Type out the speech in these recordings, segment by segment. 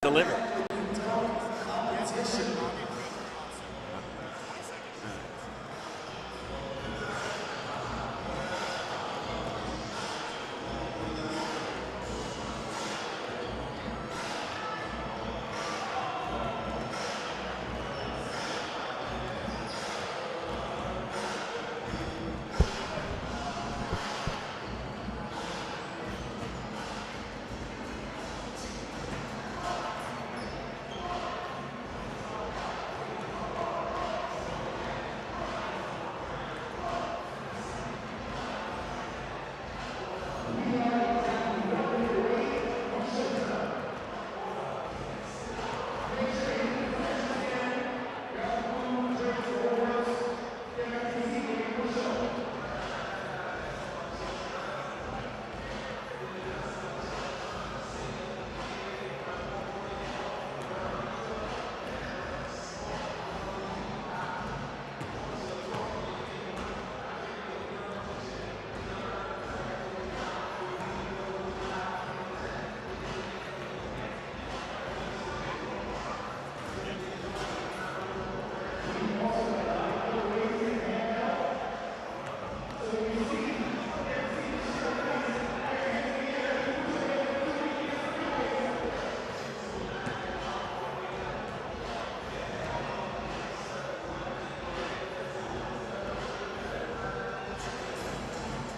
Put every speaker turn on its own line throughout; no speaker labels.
deliver.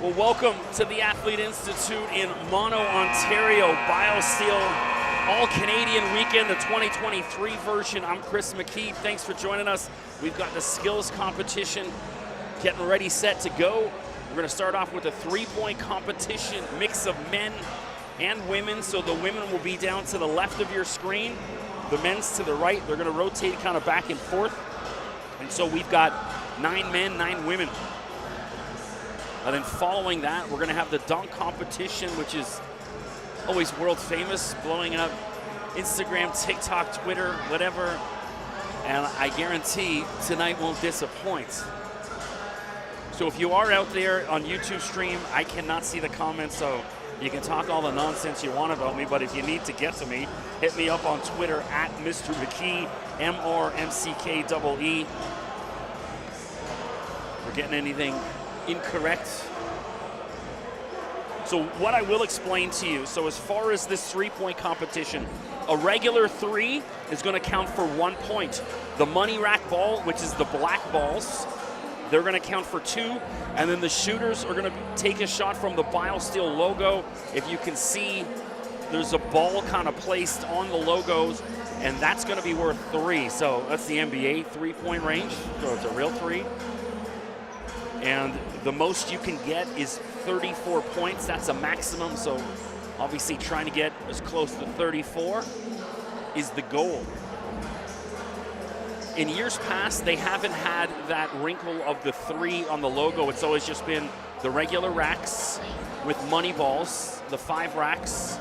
Well, welcome to the Athlete Institute in Mono, Ontario. Biosteel All-Canadian Weekend, the 2023 version. I'm Chris McKee. Thanks for joining us. We've got the skills competition getting ready, set to go. We're going to start off with a three-point competition, mix of men and women. So the women will be down to the left of your screen, the men's to the right. They're going to rotate kind of back and forth. And so we've got 9 men, 9 women. And then following that, we're going to have the dunk competition, which is always world famous, blowing up Instagram, TikTok, Twitter, whatever. And I guarantee tonight won't disappoint. So if you are out there on YouTube stream, I cannot see the comments, so you can talk all the nonsense you want about me, but if you need to get to me, hit me up on Twitter at Mr. McKee, MRMCKEE. If we're getting anything incorrect. So what I will explain to you, so as far as this three-point competition, a regular three is going to count for 1 point. The money rack ball, which is the black balls, they're going to count for 2, and then the shooters are going to take a shot from the Biosteel logo. If you can see, there's a ball kind of placed on the logos, and that's going to be worth 3. So that's the NBA three-point range, so it's a real 3. And the most you can get is 34 points. That's a maximum, so obviously trying to get as close to 34 is the goal. In years past, they haven't had that wrinkle of the 3 on the logo. It's always just been the regular racks with money balls, the 5 racks.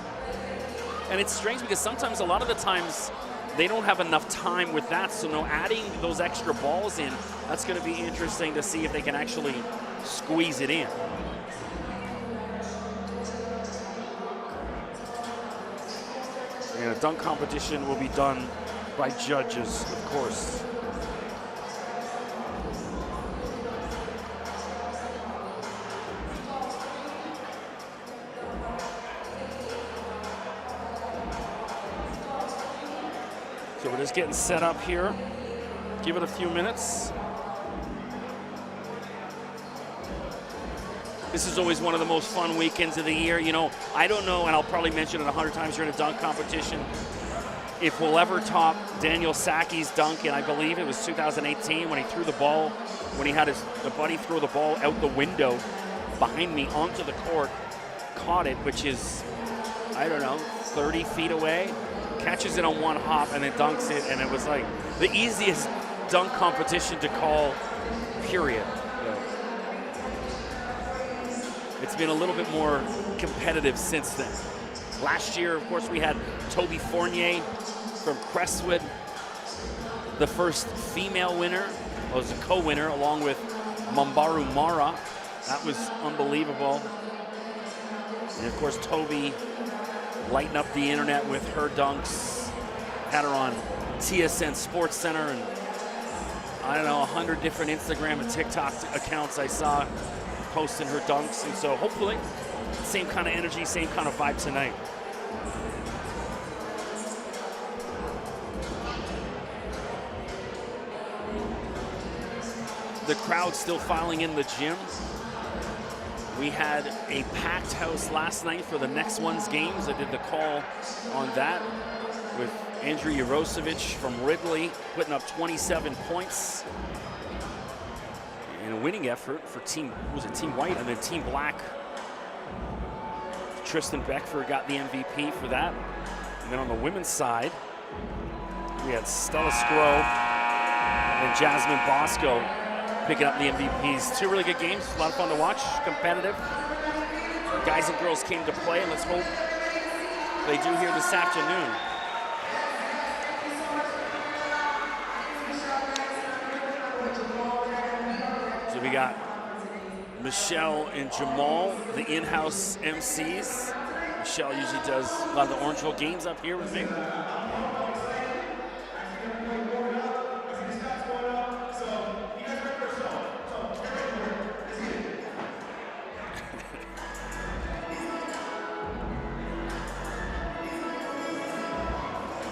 And it's strange because sometimes, a lot of the times, they don't have enough time with that, so no, adding those extra balls in, that's going to be interesting to see if they can actually squeeze it in. And a dunk competition will be done by judges, of course. So we're just getting set up here. Give it a few minutes. This is always one of the most fun weekends of the year. You know, I don't know, and I'll probably mention it 100 times during a dunk competition, if we'll ever top Daniel Saki's dunk, and I believe it was 2018 when he threw the ball, when he had a buddy throw the ball out the window behind me onto the court, caught it, which is, I don't know, 30 feet away. Catches it on one hop and then dunks it, and it was like the easiest dunk competition to call, period. It's been a little bit more competitive since then. Last year, of course, we had Toby Fournier from Crestwood, the first female winner, was a co-winner along with Mambaru Mara. That was unbelievable. And of course, Toby lighting up the internet with her dunks. had her on TSN Sports Center, and I don't know, 100 different Instagram and TikTok accounts I saw posting her dunks. And so hopefully, same kind of energy, same kind of vibe tonight. The crowd still filing in the gym. We had a packed house last night for the next one's games. I did the call on that with Andrew Yarosevich from Ridley putting up 27 points in a winning effort for Team White, and then Team Black. Tristan Beckford got the MVP for that. And then on the women's side, we had Stella Scrow and Jasmine Bosco picking up the MVPs. Two really good games, a lot of fun to watch, competitive. Guys and girls came to play, and let's hope they do here this afternoon. So we got Michelle and Jamal, the in-house MCs. Michelle usually does a lot of the Orangeville games up here with me.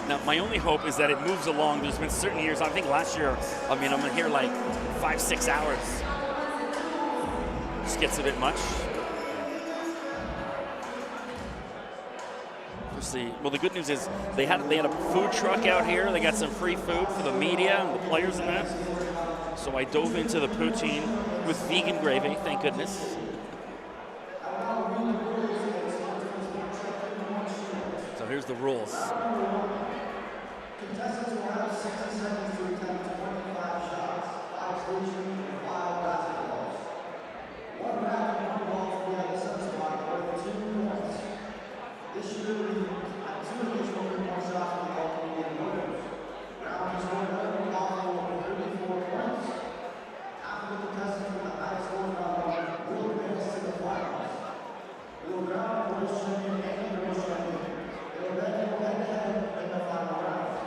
Now, my only hope is that it moves along. There's been certain years, I think last year, I'm here like 5-6 hours. Just gets a bit much. Well, the good news is they had a food truck out here. They got some free food for the media and the players and that. So I dove into the poutine with vegan gravy, thank goodness. So here's the rules.
Contestants will have 60 seconds to attempt 25 shots, 5 stations, and 5 basketballs. One round of balls will be at the center spot worth 2 points. This should be 2 additional 3-point shots for the all-Canadian winners. Round is scored every ball will be 34 points. Half of the contestants with the highest score round will advance to the finals. We will round the world champion and the world champion. They will then go head-to-head in the final round.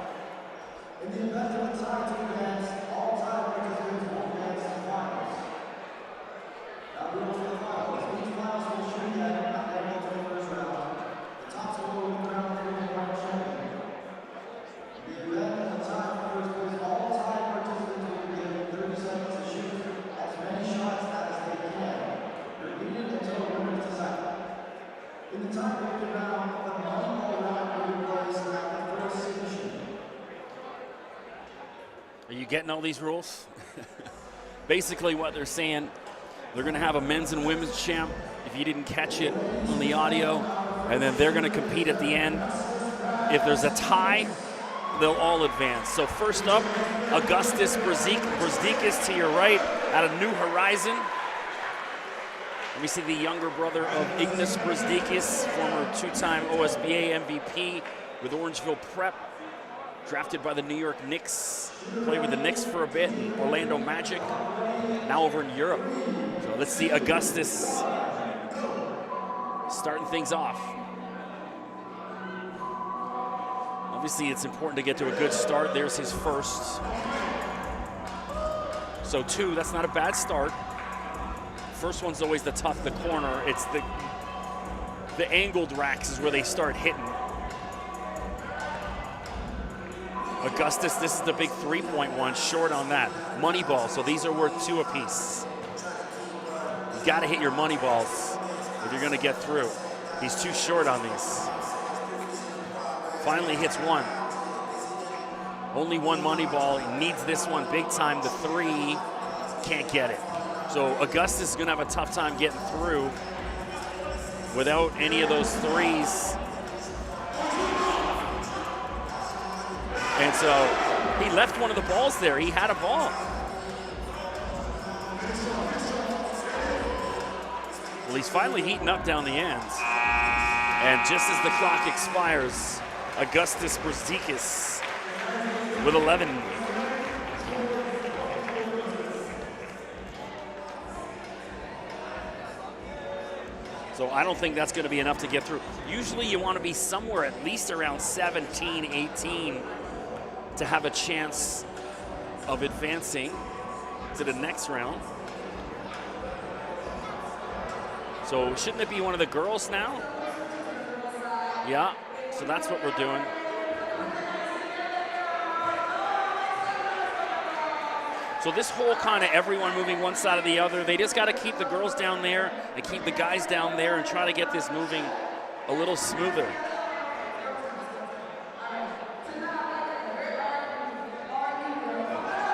In the event of a tie to advance, all tie participants will advance to the finals. Now we go to the finals. Each finals will shoot at the end of the first round. The top score will be crowned the world champion. In the event of a tie for first place, all tie participants will be given 30 seconds to shoot as many shots as they can. Repeated until the winner is decided. In the tie-breaking round, the money ball round will be placed at the first position.
Are you getting all these rules? Basically what they're saying, they're going to have a men's and women's champ if you didn't catch it on the audio, and then they're going to compete at the end. If there's a tie, they'll all advance. So first up, Augustus Brzdikis to your right out of New Horizon. And we see the younger brother of Ignas Brzdikis, former 2-time OSBA MVP with Orangeville Prep. Drafted by the New York Knicks, played with the Knicks for a bit, and Orlando Magic, now over in Europe. So let's see Augustus starting things off. Obviously, it's important to get to a good start. There's his first. So 2, that's not a bad start. First one's always the tough, the corner. It's the angled racks is where they start hitting. Augustus, this is the big 3-point one, short on that. Money ball, so these are worth 2 apiece. You gotta hit your money balls if you're gonna get through. He's too short on these. Finally hits 1. Only 1 money ball, he needs this one big time. The 3, can't get it. So Augustus is gonna have a tough time getting through without any of those 3s. And so he left one of the balls there. He had a ball. Well, he's finally heating up down the ends. And just as the clock expires, Augustus Brzdikis with 11. So I don't think that's going to be enough to get through. Usually you want to be somewhere at least around 17, 18 to have a chance of advancing to the next round. So shouldn't it be one of the girls now? Yeah, so that's what we're doing. So this whole kind of everyone moving one side or the other, they just got to keep the girls down there and keep the guys down there and try to get this moving a little smoother.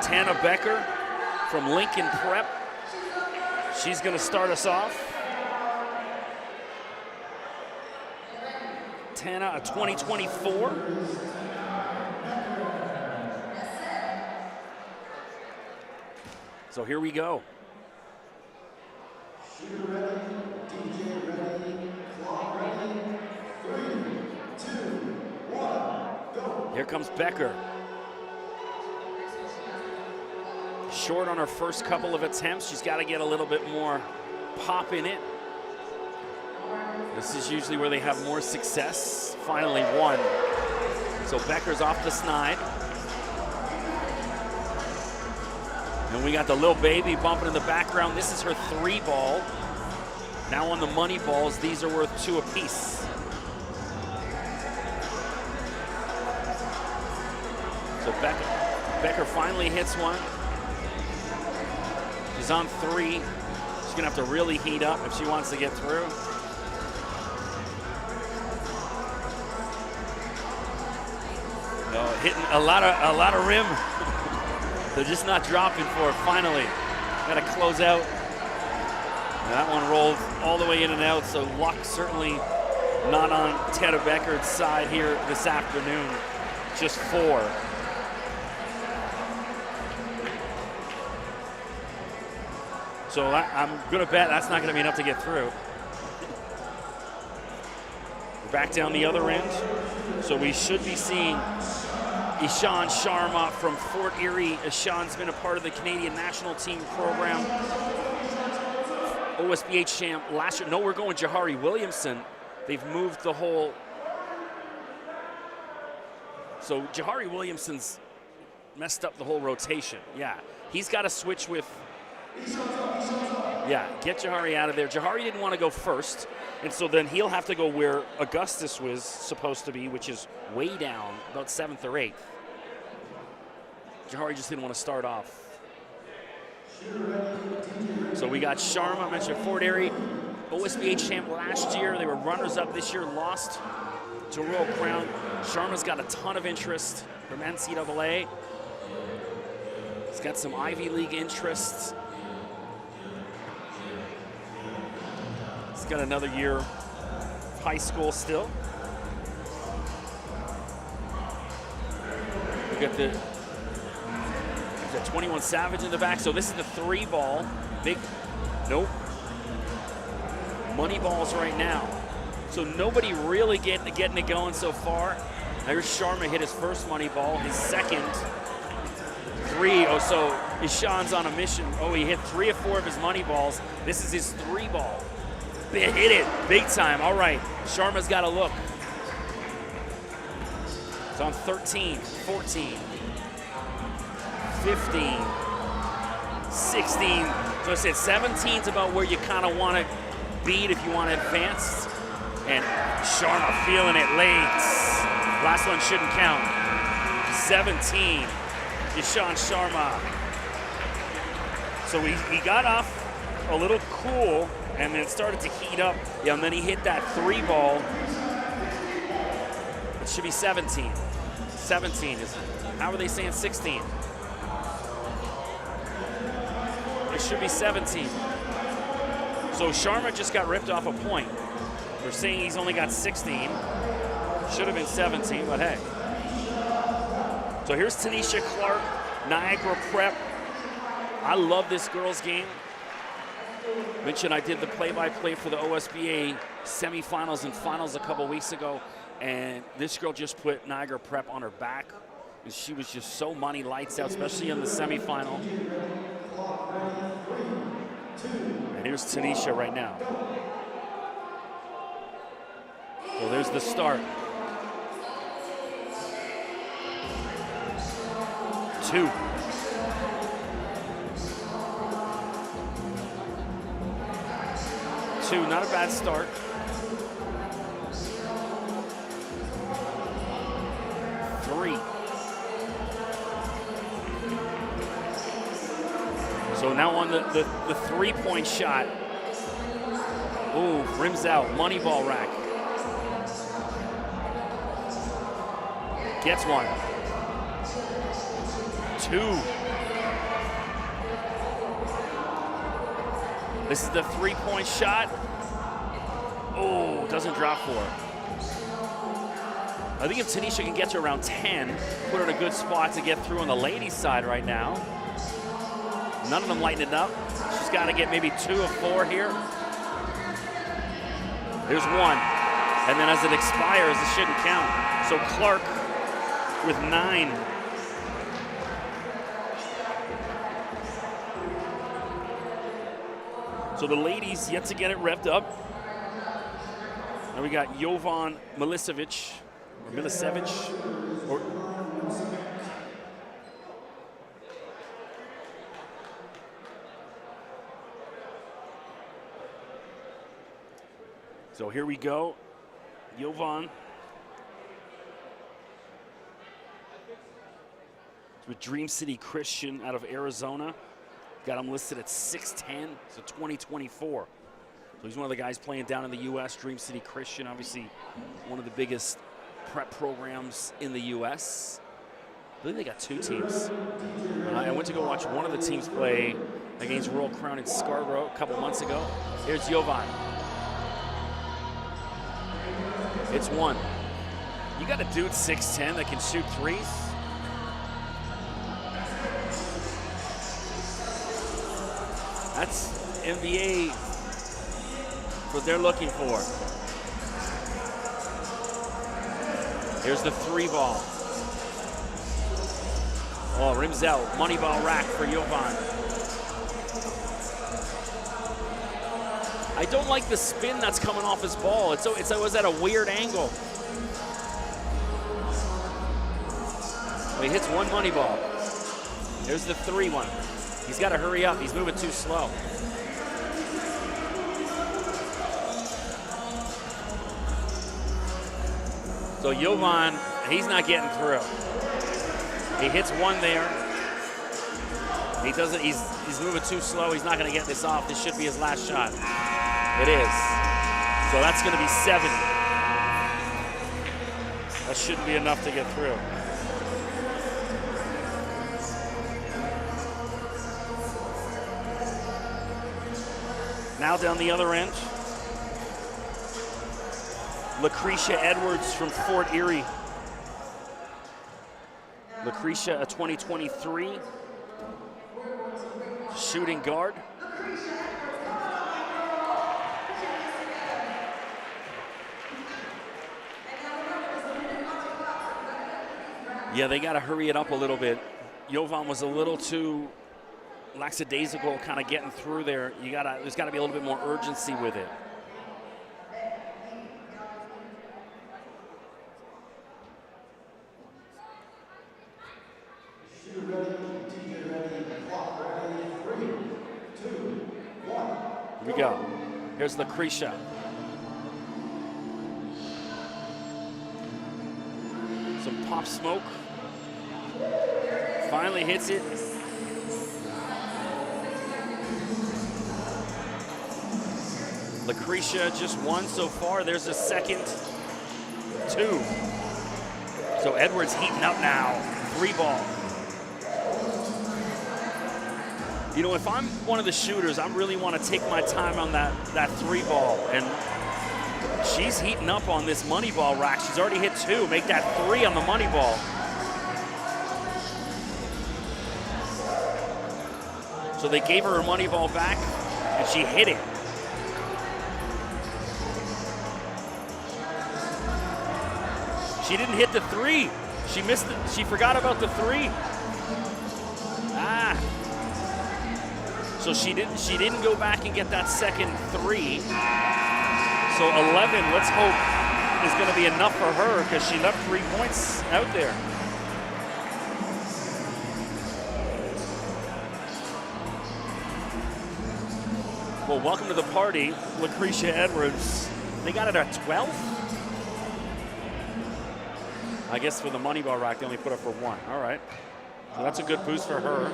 Tana Becker from Lincoln Prep. She's going to start us off. Tana, a 2024. So here we go.
Shooter ready, DJ ready, clock ready. 3, 2, 1, go.
Here comes Becker. Short on her first couple of attempts. She's got to get a little bit more pop in it. This is usually where they have more success. Finally one. So Becker's off the snide. And we got the little baby bumping in the background. This is her 3 ball. Now on the money balls, these are worth 2 apiece. So Becker finally hits one. She's on 3. She's gonna have to really heat up if she wants to get through. Hitting a lot of rim. They're just not dropping for her. Finally, got to close out. And that one rolled all the way in and out. So luck certainly not on Tana Becker's side here this afternoon. Just 4. So I'm gonna bet that's not gonna be enough to get through. We're back down the other end. So we should be seeing Ishan Sharma from Fort Erie. Ishan's been a part of the Canadian national team program. OSBH champ last year. No, we're going Jahari Williamson. They've moved the whole. So Jahari Williamson's messed up the whole rotation. Yeah, he's got to switch with. Yeah, get Jahari out of there. Jahari didn't want to go first, and so then he'll have to go where Augustus was supposed to be, which is way down, about 7th or 8th. Jahari just didn't want to start off. So we got Sharma, I mentioned Fort Erie, OSBA champ last year. They were runners-up this year, lost to Royal Crown. Sharma's got a ton of interest from NCAA. He's got some Ivy League interests. He's got another year of high school still. We got the 21 Savage in the back. So this is the 3 ball. Big, nope. Money balls right now. So nobody really getting it going so far. There's Sharma hit his first money ball, his second. 3, oh, so Ishan's on a mission. Oh, he hit 3 or 4 of his money balls. This is his 3 ball. Hit it, big time. All right, Sharma's got to look. It's on 13, 14, 15, 16. So I said 17's about where you kind of want to beat if you want to advance. And Sharma feeling it late. Last one shouldn't count. 17, Ishan Sharma. So he got off a little cool and then started to heat up. Yeah, and then he hit that 3 ball. It should be 17. 17 is, how are they saying 16? It should be 17. So Sharma just got ripped off a point. They're saying he's only got 16. Should have been 17, but hey. So here's Tanisha Clark, Niagara Prep. I love this girls' game. Mentioned I did the play-by-play for the OSBA semifinals and finals a couple weeks ago, and this girl just put Niagara Prep on her back. And she was just so money lights out, especially in the semifinal. And here's Tanisha right now. So there's the start. 2. Not a bad start. 3. So now on the 3-point shot. Ooh, rims out, money ball rack. Gets one. 2. This is the 3-point shot. Oh, doesn't drop for her. I think if Tanisha can get to around 10, put her in a good spot to get through on the ladies' side right now. None of them lighten it up. She's got to get maybe 2 of 4 here. There's 1. And then as it expires, it shouldn't count. So Clark with 9. So the ladies yet to get it revved up. Now we got Jovan Milicevic, or Milicevic, or so here we go, Jovan. With Dream City Christian out of Arizona. Got him listed at 6'10", so 2024. So he's one of the guys playing down in the U.S., Dream City Christian, obviously one of the biggest prep programs in the U.S. I believe they got 2 teams. I went to go watch one of the teams play against Royal Crown in Scarborough a couple months ago. Here's Jovan. It's 1. You got a dude 6'10" that can shoot 3s. That's NBA, what they're looking for. Here's the 3 ball. Oh, rims out, money ball rack for Jovan. I don't like the spin that's coming off his ball. It was at a weird angle. Well, he hits 1 money ball. There's the 3 one. He's got to hurry up. He's moving too slow. So Jovan, he's not getting through. He hits 1 there. He doesn't. He's moving too slow. He's not going to get this off. This should be his last shot. It is. So that's going to be 7. That shouldn't be enough to get through. Now down the other end, Lucretia Edwards from Fort Erie. Lucretia, a 2023 shooting guard. Yeah, they got to hurry it up a little bit. Jovan was a little too lackadaisical, kind of getting through there. There's got to be a little bit more urgency with it. Here we go. Here's Lucretia. Some pop smoke. Finally hits it. Lucretia just 1 so far. There's a second 2. So Edwards heating up now. 3 ball. You know, if I'm one of the shooters, I really want to take my time on that 3 ball. And she's heating up on this money ball rack. She's already hit 2. Make that 3 on the money ball. So they gave her money ball back, and she hit it. She didn't hit the 3. She missed it. She forgot about the 3. So she didn't go back and get that second 3. So 11, let's hope, is going to be enough for her because she left 3 points out there. Well, welcome to the party, Lucretia Edwards. They got it at 12? I guess for the money ball rack, they only put up for 1. All right. So that's a good boost for her.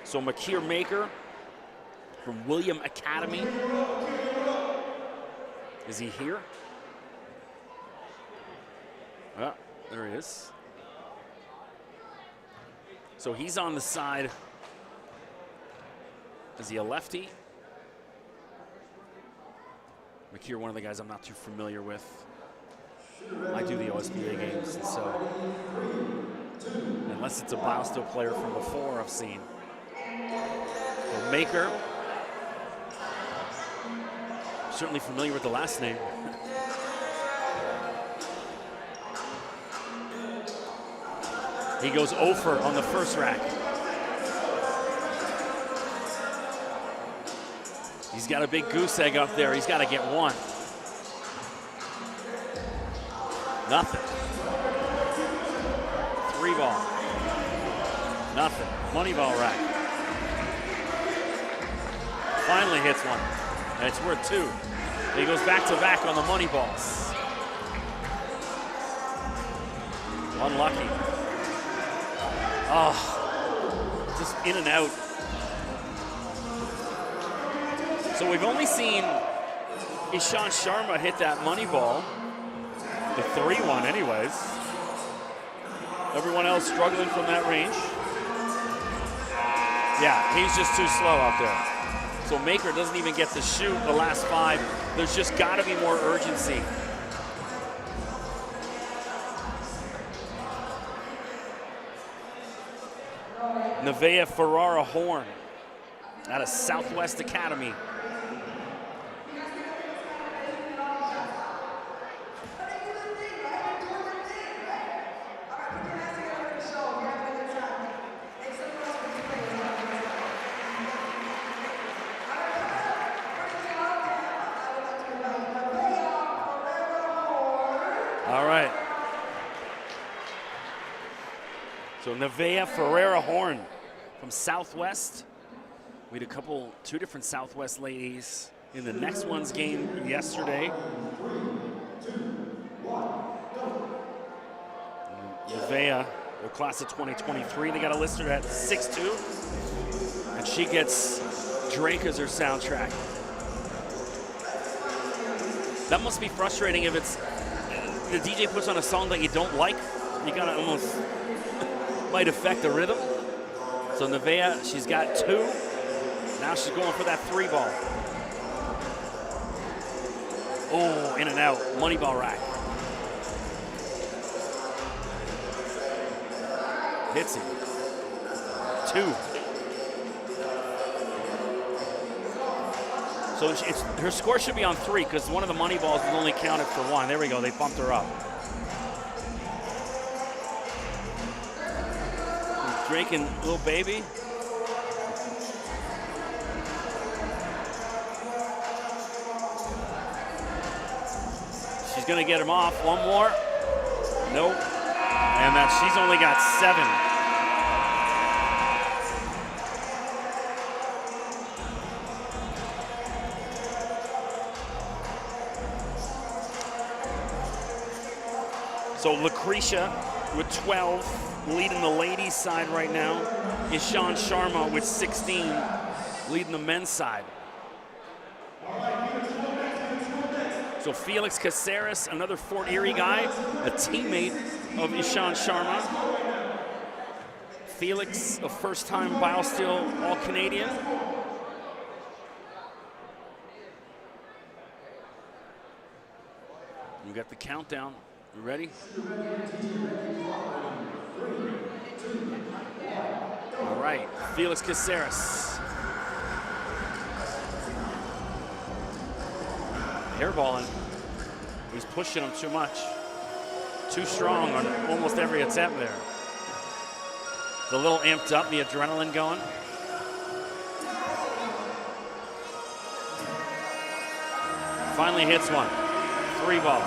So Makir Maker from William Academy. Is he here? Ah, there he is. So he's on the side. Is he a lefty? Makir, one of the guys I'm not too familiar with. I do the OSBA games, and so unless it's a Biosteel player from before I've seen. So Maker, certainly familiar with the last name. He goes 0 for on the first rack. He's got a big goose egg up there. He's got to get 1. Nothing. 3 ball. Nothing. Money ball rack. Finally hits 1. And it's worth 2. He goes back to back on the money balls. Unlucky. Oh, just in and out. So we've only seen Ishan Sharma hit that money ball, the 3-1 anyways. Everyone else struggling from that range. Yeah, he's just too slow out there. So Maker doesn't even get to shoot the last 5. There's just got to be more urgency. Nevaeh Ferrara Horn out of Southwest Academy. All right. So Nevaeh Ferrara Horn from Southwest. We had two different Southwest ladies in the next one's game yesterday. Nevaeh, the class of 2023, they got a listed at 6'2", and she gets Drake as her soundtrack. That must be frustrating if it's the DJ puts on a song that you don't like. You gotta almost might affect the rhythm. So Nevaeh, she's got 2. Now she's going for that 3 ball. Oh, in and out, money ball rack. Hits him. 2. So her score should be on 3 because one of the money balls was only counted for 1. There we go, they bumped her up. Drake and Lil Baby. She's gonna get him off. 1 more. Nope. And she's only got 7. So Lucretia with 12, leading the ladies' side right now. Ishan Sharma with 16, leading the men's side. So Felix Caceres, another Fort Erie guy, a teammate of Ishan Sharma. Felix, a first-time Biosteel All-Canadian. We got the countdown. You ready? All right, Felix Caceres. Airballing. He's pushing him too much. Too strong on almost every attempt there. It's a little amped up, the adrenaline going. Finally hits one. 3 ball.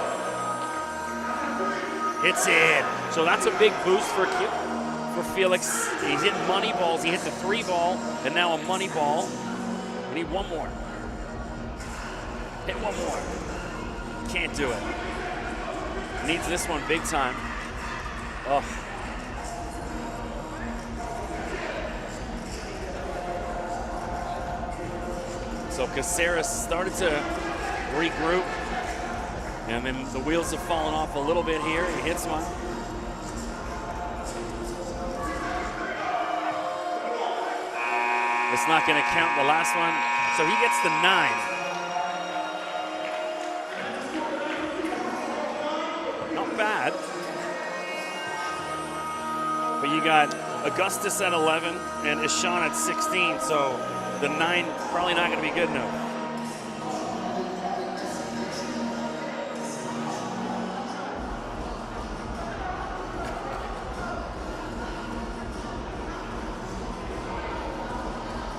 Hits it. So that's a big boost for Felix. He's hitting money balls. He hit the 3 ball, and now a money ball. We need one more. Hit one more. Can't do it. Needs this one big time. Oh. So Caceres started to regroup, and then the wheels have fallen off a little bit here. He hits one. It's not going to count the last one, so he gets the 9. Not bad. But you got Augustus at 11 and Ishan at 16, so the 9 probably not going to be good enough.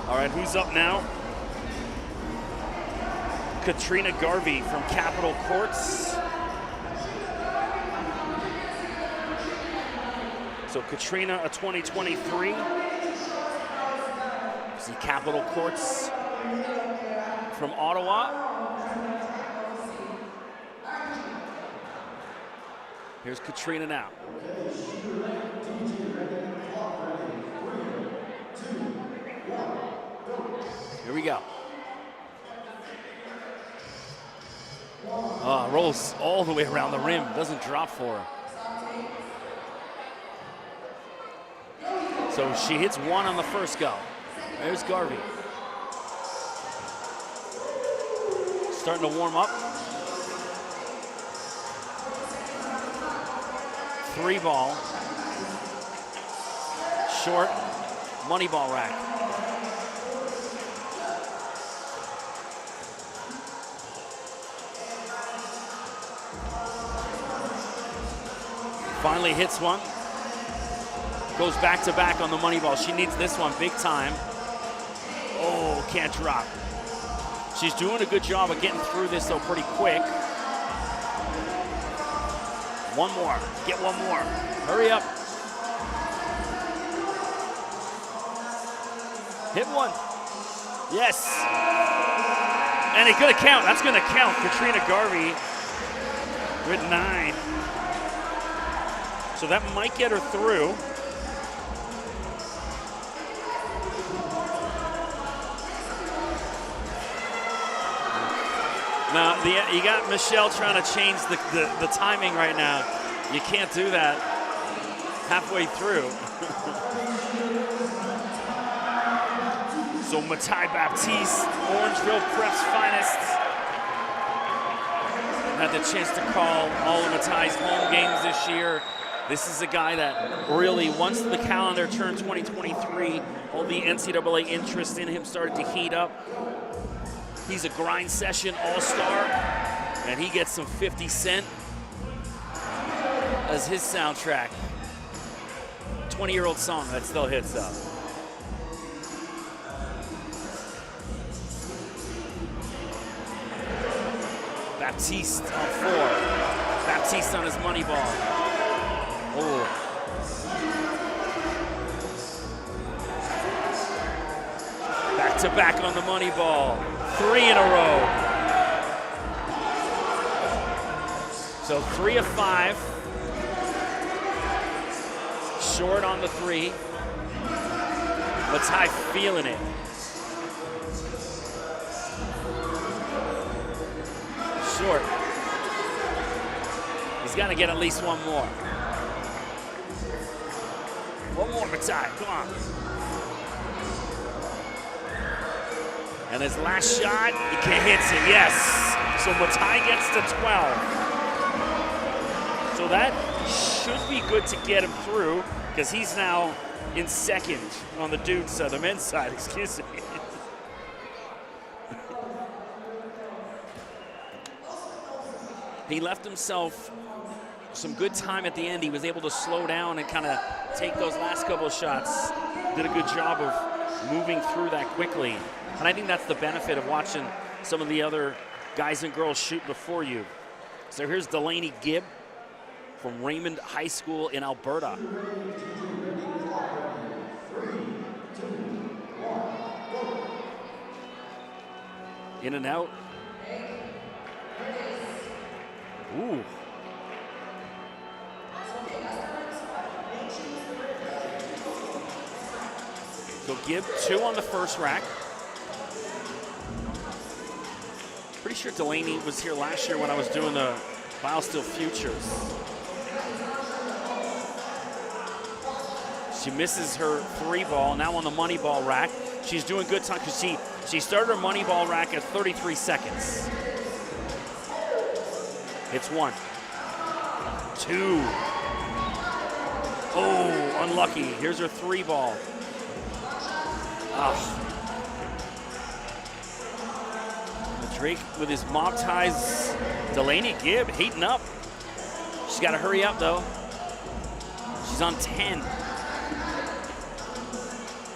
All right, who's up now? Katrina Garvey from Capitol Courts. So Katrina, a 2023. See Capitol Courts from Ottawa. Here's Katrina now. Here we go. Rolls all the way around the rim. Doesn't drop for her. So she hits 1 on the first go. There's Garvey. Starting to warm up. 3 ball. Short. Money ball rack. Finally hits one. Goes back to back on the money ball. She needs this one big time. Oh, can't drop. She's doing a good job of getting through this though pretty quick. One more, get one more. Hurry up. Hit one. Yes. And it's gonna count, that's gonna count. Katrina Garvey with 9. So that might get her through. Now, you got Michelle trying to change the timing right now. You can't do that halfway through. So Matai Baptiste, Orangeville Prep's finest. Had the chance to call all of Matai's home games this year. This is a guy that really, once the calendar turned 2023, all the NCAA interest in him started to heat up. He's a grind session all-star, and he gets some 50 Cent as his soundtrack. 20-year-old song that still hits up. Baptiste on 4. Baptiste on his money ball. Oh. Back to back on the money ball. 3 in a row. So 3 of 5. Short on the 3. Matai feeling it. Short. He's got to get at least one more. One more, Matai, come on. And his last shot, he hits it, yes. So Matai gets to 12. So that should be good to get him through, because he's now in second on the dude's side, the men's side, excuse me. He left himself some good time at the end. He was able to slow down and kind of take those last couple of shots. Did a good job of moving through that quickly. And I think that's the benefit of watching some of the other guys and girls shoot before you. So here's Delaney Gibb from Raymond High School in Alberta. In and out. Ooh. So Gibb 2 on the first rack. Pretty sure Delaney was here last year when I was doing the Biosteel Futures. She misses her 3 ball, now on the money ball rack. She's doing good time because she started her money ball rack at 33 seconds. Hits 1, 2. Oh, unlucky. Here's her 3 ball. Oh. Drake with his mob ties. Delaney Gibb heating up. She's got to hurry up though. She's on 10.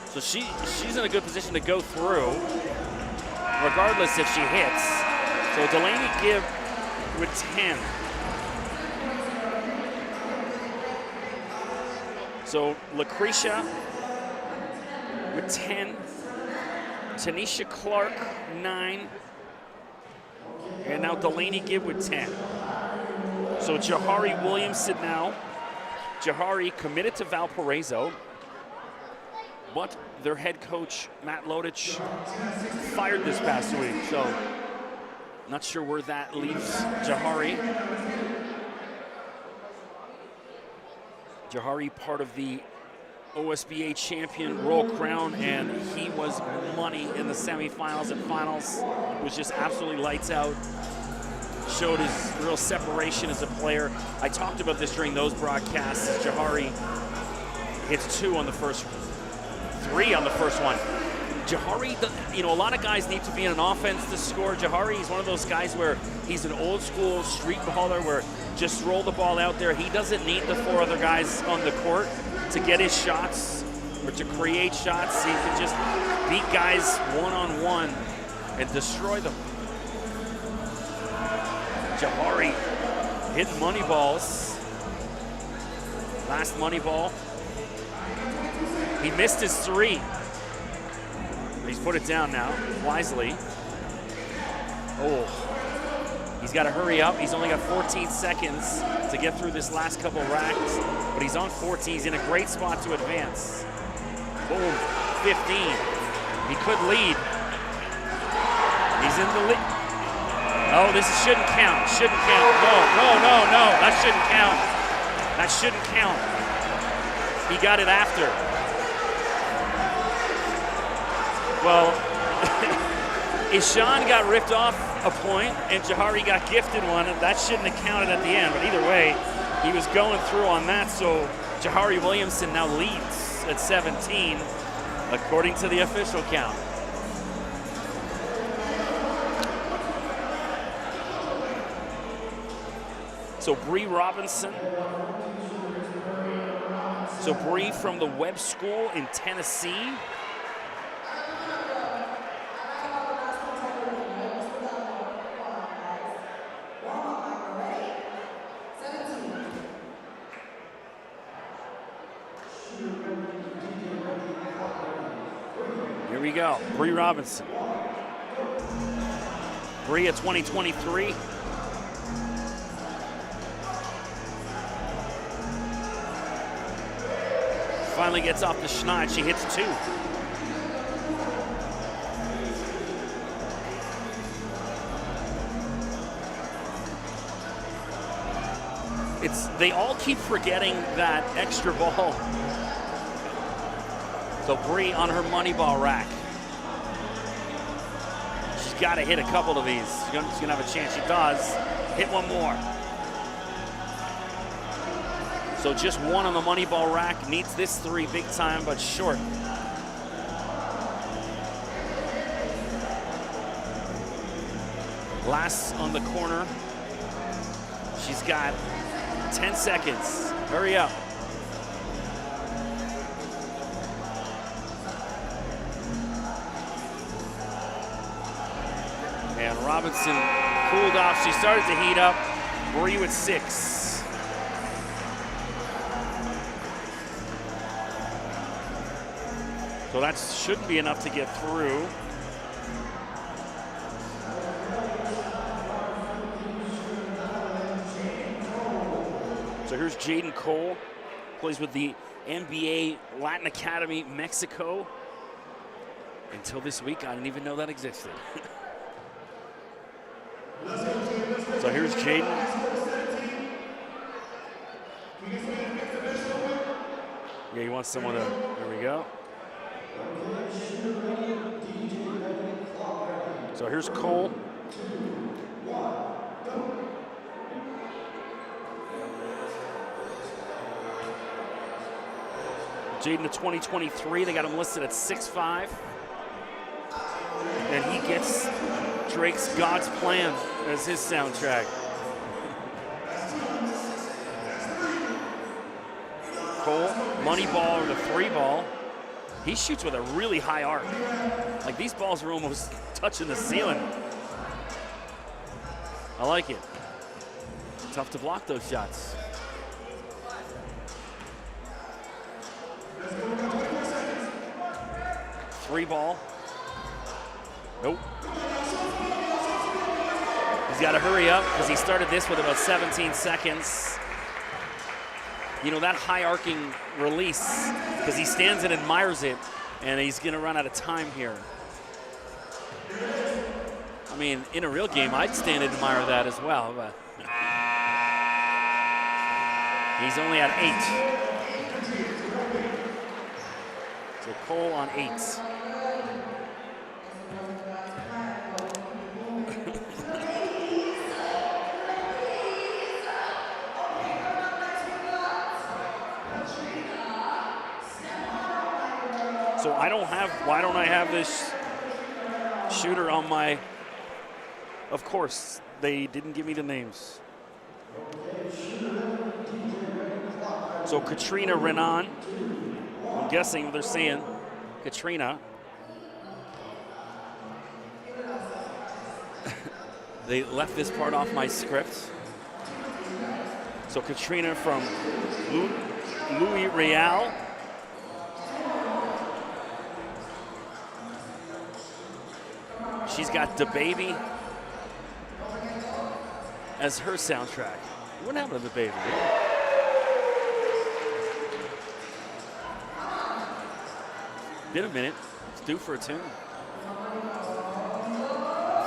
So she's in a good position to go through, regardless if she hits. So Delaney Gibb with 10. So Lucretia with 10. Tanisha Clark, 9. And now Delaney Gibb with 10. So Jahari Williamson now. Jahari committed to Valparaiso, but their head coach, Matt Lodich, fired this past week. So not sure where that leaves Jahari. Jahari, part of the OSBA champion Royal Crown, and he was money in the semifinals and finals. It was just absolutely lights out. Showed his real separation as a player. I talked about this during those broadcasts. Jahari hits 2 on the first, 3 on the first one. Jahari, you know, a lot of guys need to be in an offense to score. Jahari is one of those guys where he's an old school street baller where just roll the ball out there. He doesn't need the 4 other guys on the court to get his shots or to create shots. He can just beat guys one-on-one and destroy them. Jahari hitting money balls. Last money ball. He missed his 3. He's put it down now, wisely. Oh, he's got to hurry up. He's only got 14 seconds to get through this last couple racks, but he's on 14. He's in a great spot to advance. Boom, 15. He could lead. He's in the lead. Oh, this shouldn't count. Shouldn't count. No. That shouldn't count. That shouldn't count. He got it after. Well, Ishan got ripped off a point, and Jahari got gifted one. That shouldn't have counted at the end, but either way, he was going through on that, so Jahari Williamson now leads at 17, according to the official count. So Bree Robinson. So Bree from the Webb School in Tennessee. Here we go, Bree Robinson. Bree at 2023. Finally gets off the schneid. She hits 2. They all keep forgetting that extra ball. So Bree on her money ball rack. She's got to hit a couple of these. She's gonna have a chance. She does. Hit one more. So just 1 on the money ball rack. Needs this 3 big time, but short. Last on the corner. She's got 10 seconds. Hurry up. And Robinson cooled off. She started to heat up. Bree with 6. So that shouldn't be enough to get through. here's Jaden Cole, plays with the NBA Latin Academy Mexico. Until this week, I didn't even know that existed. So here's Jaden. Yeah, he wants someone to, there we go. So here's Cole. Jaden to 2023, they got him listed at 6'5". And he gets Drake's God's Plan as his soundtrack. Cole, money ball or the 3 ball. He shoots with a really high arc. Like these balls are almost touching the ceiling. I like it. Tough to block those shots. Three ball. Nope. He's got to hurry up because he started this with about 17 seconds. You know, that high arcing release, because he stands and admires it, and he's going to run out of time here. I mean, in a real game, I'd stand and admire that as well, but he's only at 8. So Cole on 8. So why don't I have this shooter on my, of course, they didn't give me the names. So Katrina Renan, I'm guessing they're saying Katrina. They left this part off my script. So Katrina from Louis Real. She's got Da Baby as her soundtrack. What happened to Da Baby? Been a minute. It's due for a tune.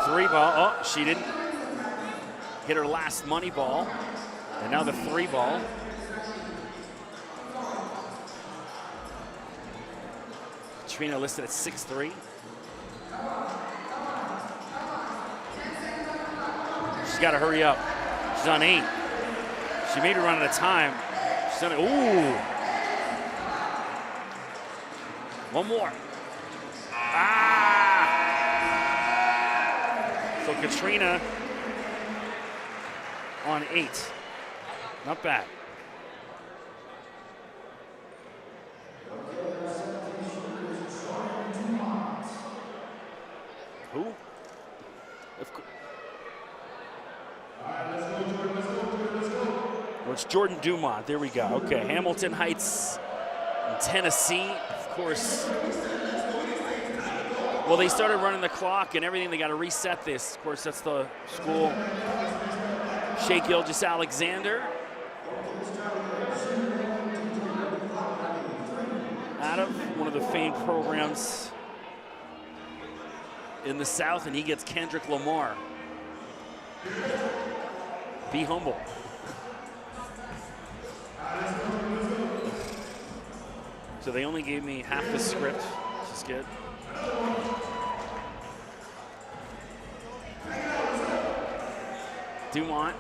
3 ball. Oh, she didn't hit her last money ball. And now the 3 ball. Katrina listed at 6'3". She's got to hurry up. She's on 8. She made her run out of time. She's on it. Ooh. One more. Ah! So Katrina on 8. Not bad. Who? It's Jordan Dumont. There we go. Okay, Hamilton Heights in Tennessee, of course. Well, they started running the clock and everything. They got to reset this. Of course, that's the school. Shea Gilgeous-Alexander. Out of one of the famed programs in the South, and he gets Kendrick Lamar. Be humble. So they only gave me half the script, which is good. Dumont.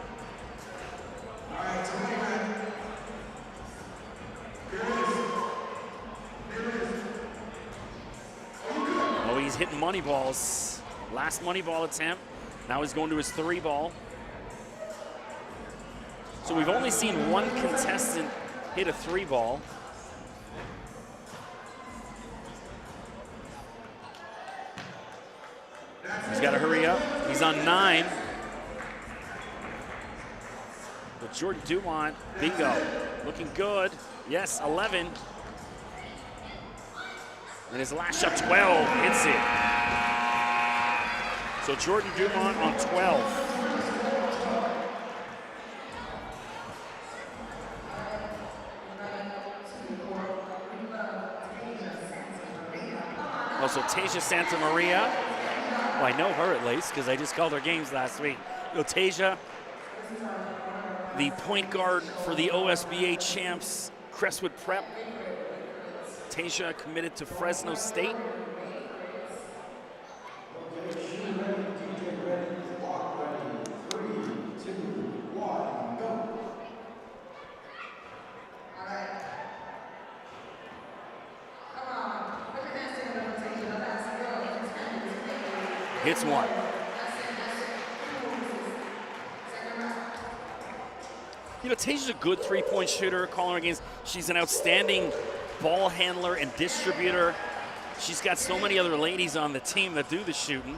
Oh, he's hitting money balls. Last money ball attempt. Now he's going to his 3 ball. So we've only seen one contestant hit a 3 ball. He's got to hurry up. He's on 9. But Jordan Dumont, bingo, looking good. Yes, 11. And his last shot, 12, hits it. So Jordan Dumont on 12. Also, Tasia Santa Maria. Well, I know her at least because I just called her games last week. Tasia, the point guard for the OSBA champs, Crestwood Prep. Tasia committed to Fresno State. Hits one. You know, Tasia's a good three-point shooter, calling her games. She's an outstanding ball handler and distributor. She's got so many other ladies on the team that do the shooting.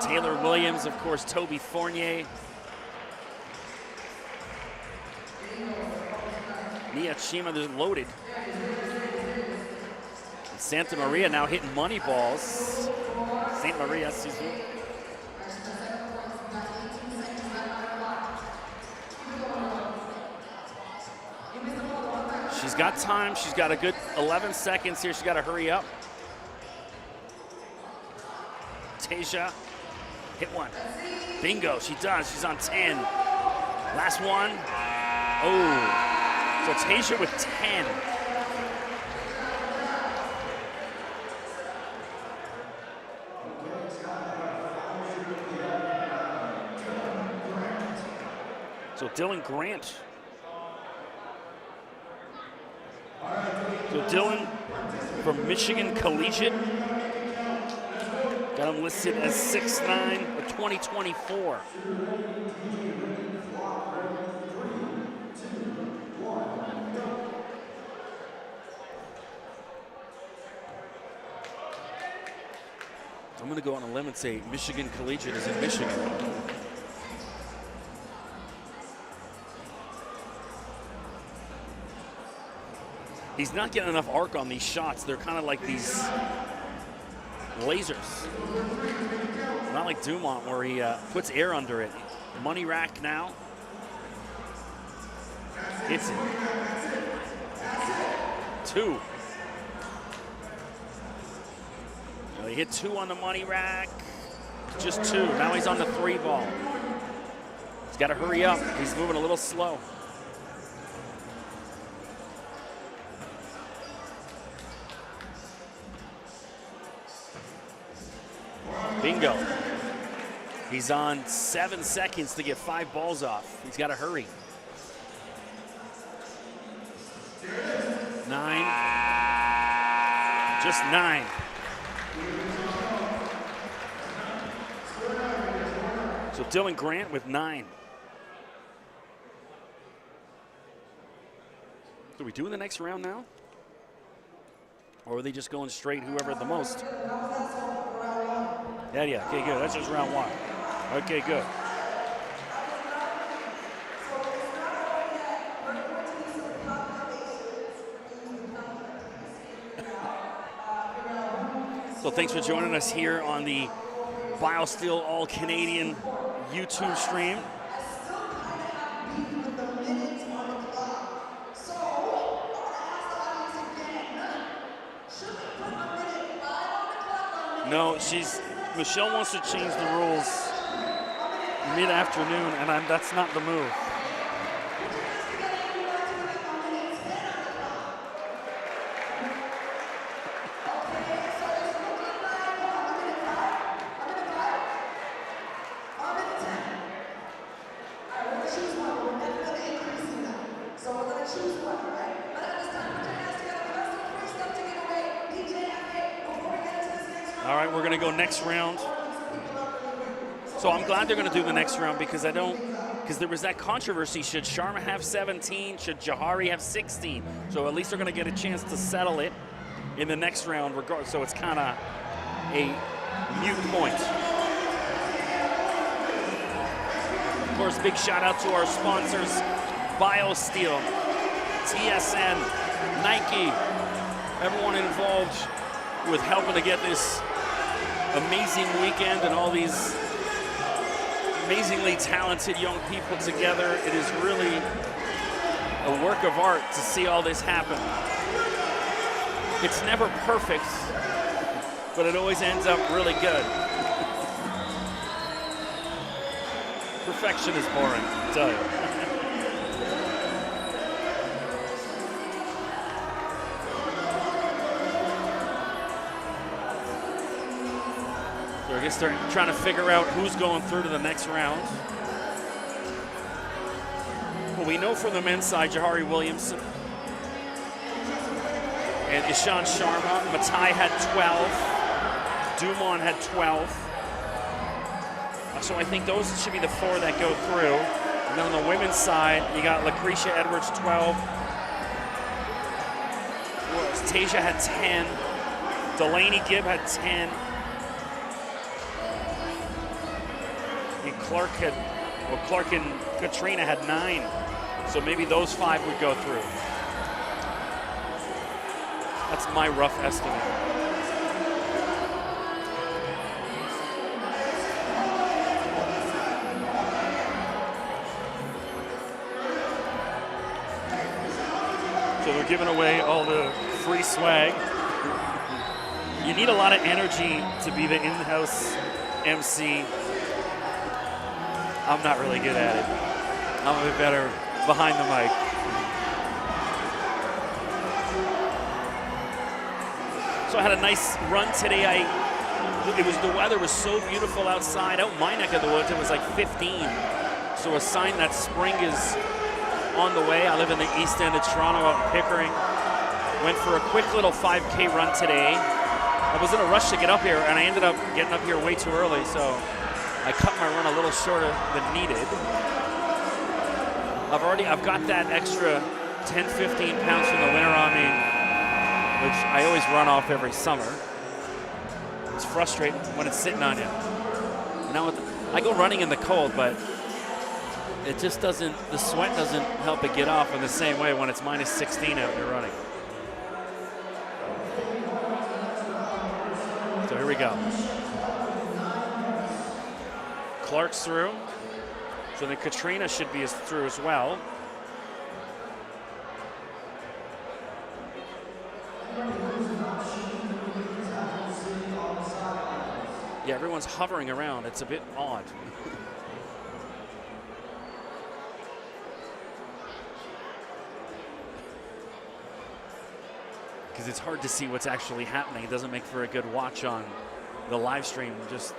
Taylor Williams, of course, Toby Fournier. Nia Chima, they're loaded. Santa Maria now hitting money balls. St. Maria, excuse me. She's got time. She's got a good 11 seconds here. She's got to hurry up. Tasia, hit one. Bingo, she does. She's on 10. Last one. Oh, so Tasia with 10. So Dylan Grant. So Dylan from Michigan Collegiate. Got him listed as 6'9", a 2024. I'm going to go on a limb and say Michigan Collegiate is in Michigan. He's not getting enough arc on these shots. They're kind of like these lasers. Not like Dumont where he puts air under it. Money rack now. Hits it. 2. Well, he hit 2 on the money rack. Just 2. Now he's on the 3 ball. He's got to hurry up. He's moving a little slow. Bingo. He's on 7 seconds to get 5 balls off. He's got to hurry. 9. Just 9. So Dylan Grant with 9. Do we do the next round now? Or are they just going straight whoever the most? Yeah, okay, good. That's just round 1. Okay, good. So thanks for joining us here on the Biosteel All-Canadian YouTube stream. No, Michelle wants to change the rules mid-afternoon, and that's not the move. All right, we're going to go next round. So I'm glad they're going to do the next round because there was that controversy. Should Sharma have 17? Should Jahari have 16? So at least they're going to get a chance to settle it in the next round, regardless. So it's kind of a mute point. Of course, big shout out to our sponsors, Biosteel, TSN, Nike, everyone involved with helping to get this amazing weekend and all these amazingly talented young people together. It is really a work of art to see all this happen. It's never perfect, but it always ends up really good. Perfection is boring, I tell you. So I guess they're trying to figure out who's going through to the next round. Well, we know from the men's side, Jahari Williamson and Ishan Sharma. Matai had 12. Dumont had 12. So I think those should be the 4 that go through. And then on the women's side, you got Lucretia Edwards, 12. Tasia had 10. Delaney Gibb had 10. And Clark and Katrina had 9. So maybe those 5 would go through. That's my rough estimate. So they're giving away all the free swag. You need a lot of energy to be the in-house MC. I'm not really good at it. I'm a bit better behind the mic. So I had a nice run today. The weather was so beautiful outside. Out my neck of the woods, it was like 15. So a sign that spring is on the way. I live in the east end of Toronto, out in Pickering. Went for a quick little 5K run today. I was in a rush to get up here, and I ended up getting up here way too early, so I cut my run a little shorter than needed. I've got that extra 10, 15 pounds from the winter on me, which I always run off every summer. It's frustrating when it's sitting on you. Now I go running in the cold, but it just doesn't, the sweat doesn't help it get off in the same way when it's minus 16 out and you're running. So here we go. Clark's through. So then Katrina should be through as well. Yeah, everyone's hovering around. It's a bit odd. Because it's hard to see what's actually happening. It doesn't make for a good watch on the live stream. Just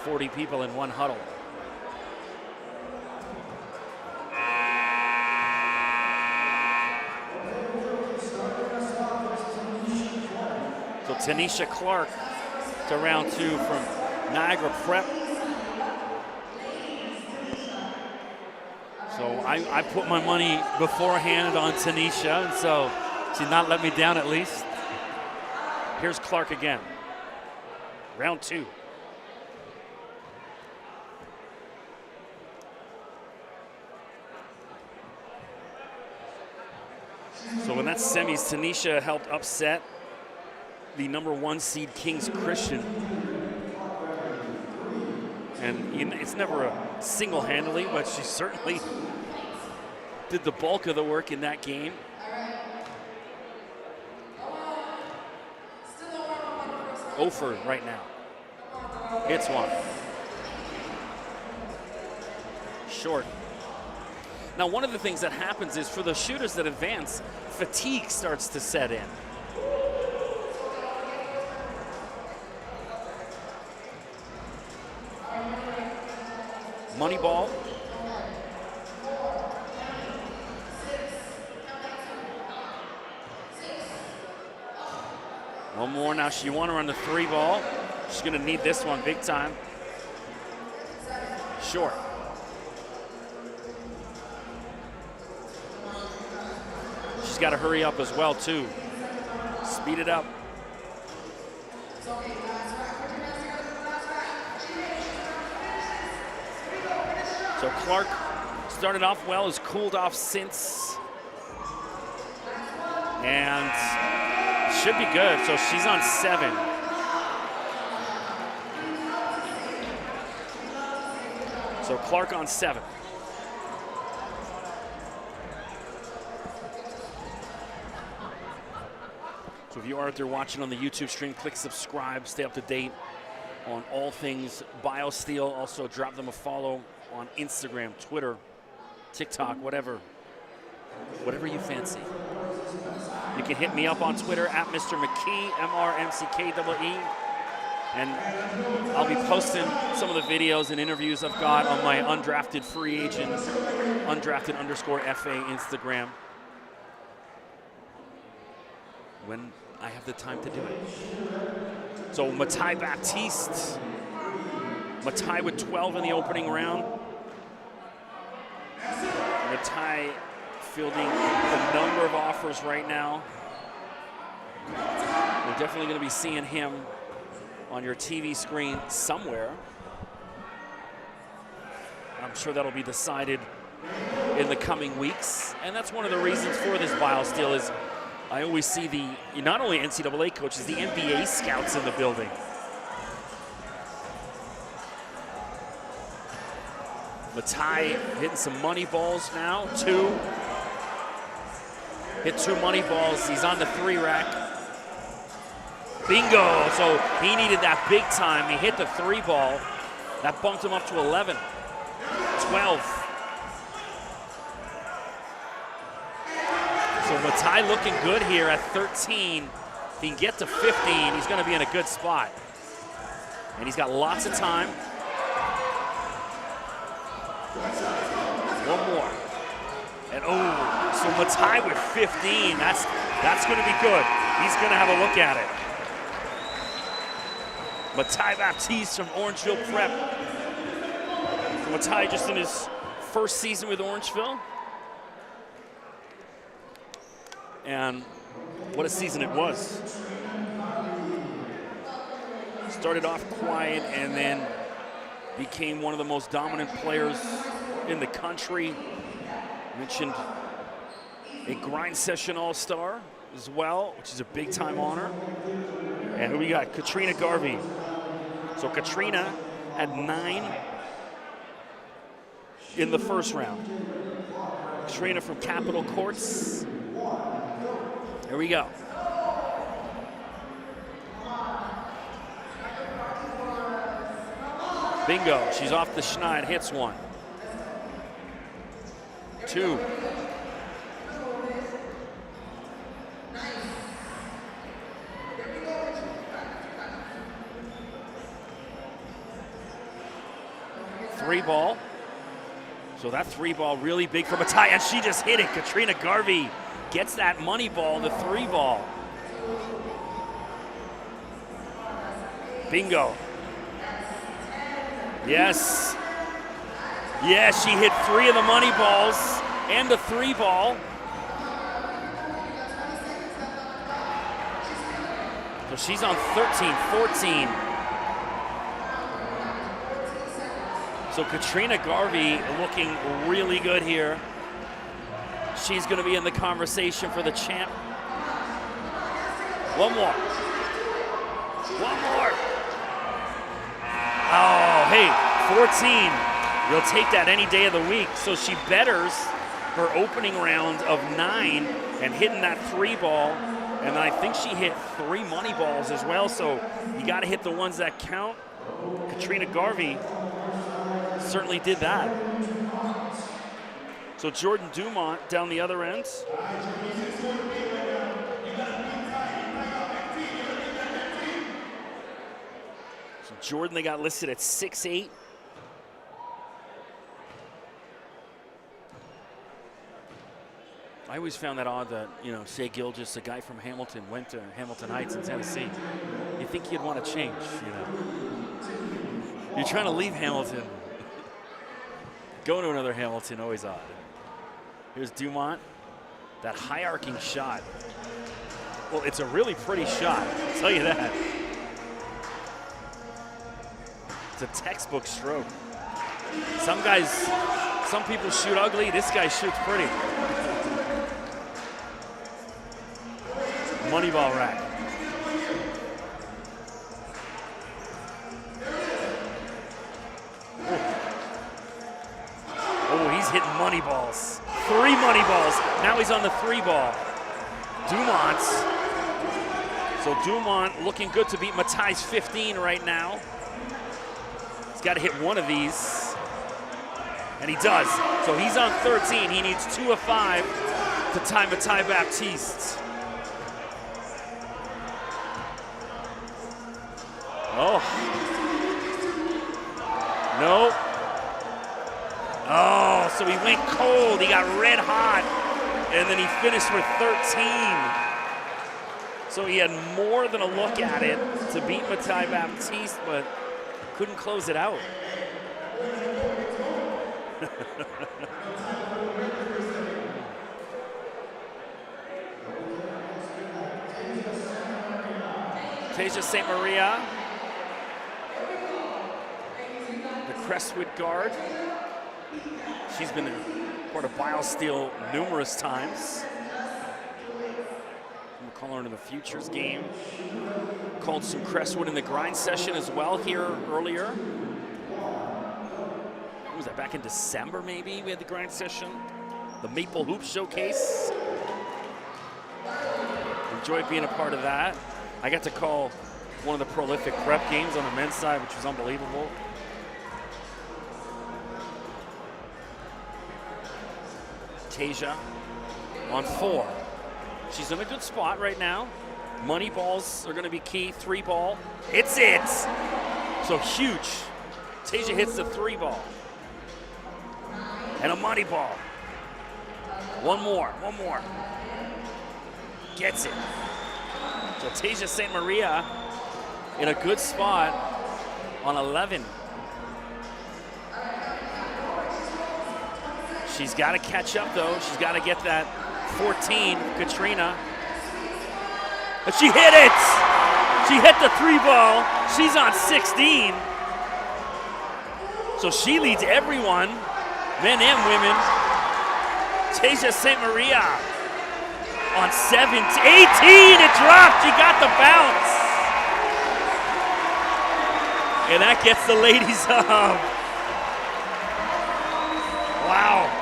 40 people in one huddle. So Tanisha Clark to round 2 from Niagara Prep. So I put my money beforehand on Tanisha, and so she did not let me down at least. Here's Clark again. Round 2. So in that semis, Tanisha helped upset the #1 seed Kings Christian. And it's never a single-handedly, but she certainly did the bulk of the work in that game. Ofer right now. Hits one. Short. Now, one of the things that happens is for the shooters that advance, fatigue starts to set in. Money ball. One more now. She won her on the 3 ball. She's going to need this one big time. Short. She's got to hurry up as well, too. Speed it up. So Clark started off well, has cooled off since. And should be good. So she's on 7. So Clark on 7. So if you are out there watching on the YouTube stream, click subscribe, stay up to date on all things Biosteel. Also drop them a follow on Instagram, Twitter, TikTok, whatever you fancy. You can hit me up on Twitter at Mr. McKee, MRMCKEE. And I'll be posting some of the videos and interviews I've got on my undrafted free agent, undrafted_FA Instagram when I have the time to do it. So Matai Baptiste, Matai with 12 in the opening round. Matai fielding a number of offers right now. We're definitely going to be seeing him on your TV screen somewhere. I'm sure that'll be decided in the coming weeks. And that's one of the reasons for this Biosteel is I always see not only NCAA coaches, the NBA scouts in the building. Matai hitting some money balls now, 2. Hit 2 money balls, he's on the 3 rack. Bingo, so he needed that big time. He hit the 3 ball. That bumped him up to 11, 12. So Matai looking good here at 13. If he can get to 15, he's gonna be in a good spot. And he's got lots of time. One more. And so Matai with 15, that's gonna be good. He's gonna have a look at it. Matai Baptiste from Orangeville Prep. So Matai just in his first season with Orangeville. And what a season it was. Started off quiet and then became one of the most dominant players in the country. Mentioned a grind session all-star as well, which is a big time honor. And who we got? Katrina Garvey. So Katrina had 9 in the first round. Katrina from Capitol Courts. Here we go. Bingo, she's off the schneid, hits 1. 2. Three ball. So that 3 ball really big for Matai, and she just hit it. Katrina Garvey gets that money ball, the 3 ball. Bingo. Yes. Yeah, she hit 3 of the money balls and the 3 ball. So she's on 13, 14. So Katrina Garvey looking really good here. She's going to be in the conversation for the champ. One more. One more. Oh, hey, 14. You'll take that any day of the week. So she betters her opening round of 9 and hitting that 3 ball. And I think she hit 3 money balls as well. So you got to hit the ones that count. Katrina Garvey certainly did that. So Jordan Dumont down the other end. So Jordan, they got listed at 6'8". I always found that odd that, Shea Gilgis, a guy from Hamilton, went to Hamilton Heights in Tennessee. You think he'd want to change, You're trying to leave Hamilton. Going to another Hamilton, always odd. Here's Dumont, that high arcing shot. Well, it's a really pretty shot, I'll tell you that. It's a textbook stroke. Some people shoot ugly, this guy shoots pretty. Money ball rack. Oh, he's hitting money balls. 3 money balls. Now he's on the 3 ball. Dumont So Dumont looking good to beat Matai's 15 right now. He's got to hit one of these. And he does. So he's on 13. He needs 2 of 5 to tie Matai Baptiste. Oh. No. Oh, so he went cold. He got red hot. And then he finished with 13. So he had more than a look at it to beat Matai Baptiste, but couldn't close it out. Tasia St. Maria, the Crestwood guard. She's been part of Biosteel numerous times. We'll call her in the futures game. Called some Crestwood in the grind session as well here earlier. What was that, back in December maybe we had the grind session? The Maple Hoop Showcase. Enjoyed being a part of that. I got to call one of the prolific prep games on the men's side, which was unbelievable. Tasia on 4. She's in a good spot right now. Money balls are going to be key. 3 ball. It's it. So huge. Tasia hits the 3 ball. And a money ball. One more. Gets it. So Tasia St. Maria in a good spot on 11. She's got to catch up, though. She's got to get that 14, Katrina. And she hit it! She hit the 3 ball. She's on 16. So she leads everyone, men and women. Tasia St. Maria on 17, 18, it dropped. She got the bounce. And that gets the ladies up. Wow.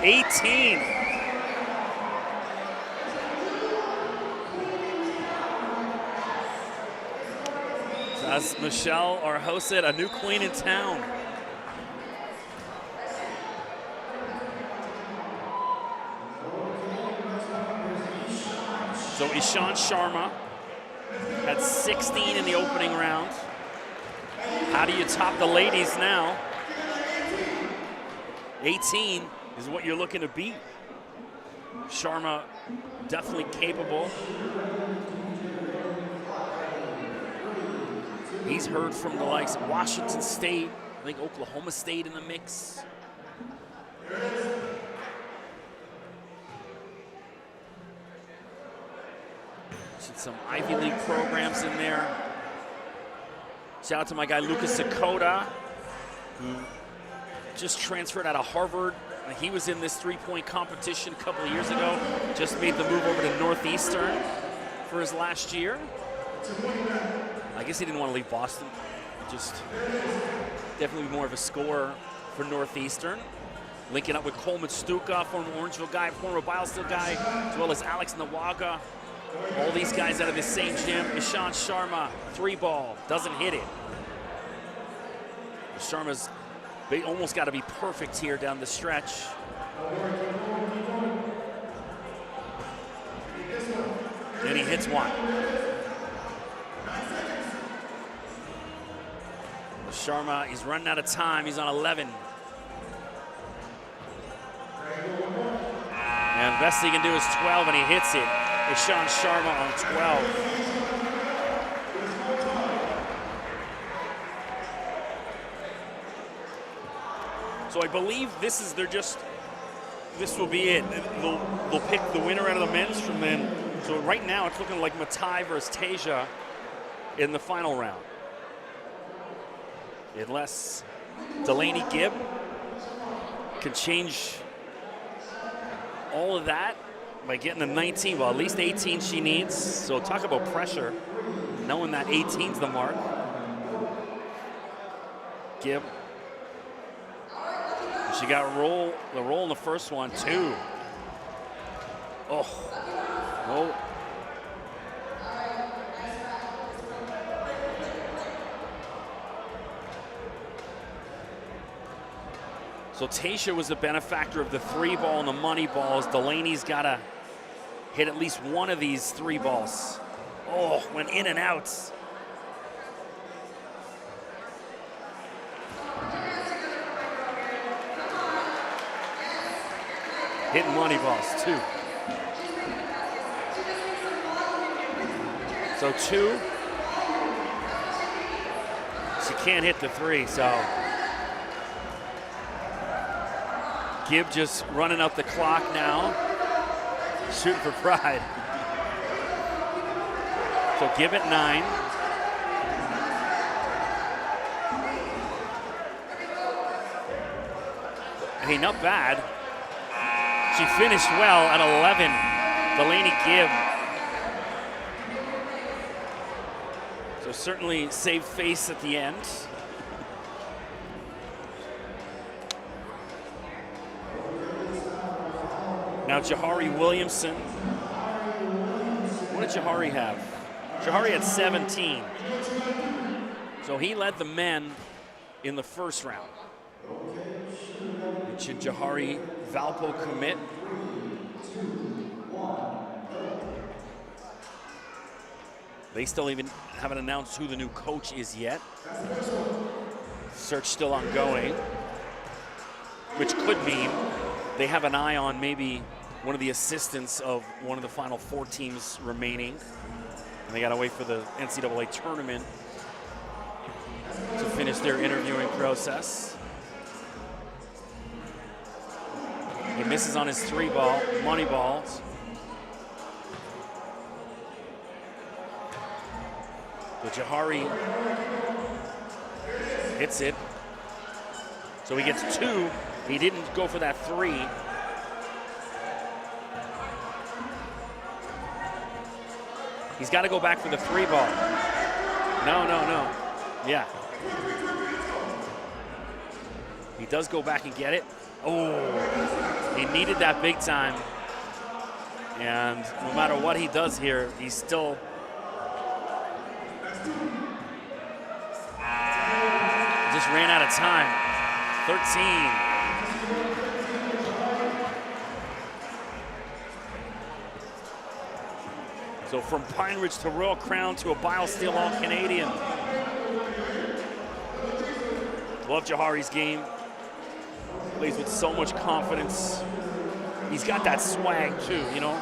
18. So as Michelle, our host, said, a new queen in town. So Ishan Sharma had 16 in the opening round. How do you top the ladies now? 18 is what you're looking to beat. Sharma definitely capable. He's heard from the likes of Washington State, I think Oklahoma State in the mix. Some Ivy League programs in there. Shout out to my guy Lucas Sakota, who just transferred out of Harvard. He was in this 3-point competition a couple of years ago. Just made the move over to Northeastern for his last year. I guess he didn't want to leave Boston. Just definitely more of a scorer for Northeastern. Linking up with Coleman Stuka, former Orangeville guy, former Biosteel guy, as well as Alex Nawaga. All these guys out of the same gym. Ishan Sharma, 3 ball, doesn't hit it. Sharma's almost got to be perfect here down the stretch. And he hits one. Sharma, he's running out of time. He's on 11. And best he can do is 12, and he hits it. Ishan Sharma on 12. So I believe this will be it. They'll pick the winner out of the men's from then. So right now it's looking like Matai versus Tasia in the final round. Unless Delaney Gibb can change all of that by getting the 19, well, at least 18 she needs. So talk about pressure, knowing that 18's the mark. Gibb. She got the roll in the first one, too. Oh. Oh. So Tasha was a benefactor of the 3-ball and the money balls. Delaney's got to hit at least one of these 3 balls. Oh, went in and out. Hitting money balls, 2. So 2. She can't hit the 3, so. Gibb just running out the clock now. Shooting for pride. So Gibb at 9. Hey, not bad. She finished well at 11. Delaney Gibb. So certainly saved face at the end. Now Jahari Williamson. What did Jahari have? Jahari had 17. So he led the men in the first round. Should Jahari Valpo commit? They still even haven't announced who the new coach is yet. Search still ongoing, which could mean they have an eye on maybe one of the assistants of one of the final 4 teams remaining. And they got to wait for the NCAA tournament to finish their interviewing process. He misses on his 3-ball, money balls. But Jahari hits it. So he gets 2. He didn't go for that 3. He's got to go back for the 3-ball. No. Yeah. He does go back and get it. Oh, he needed that big time. And no matter what he does here, he's still just ran out of time. 13. So from Pine Ridge to Royal Crown to a Biosteel All-Canadian. Love Jahari's game. Plays with so much confidence. He's got that swag too, you know?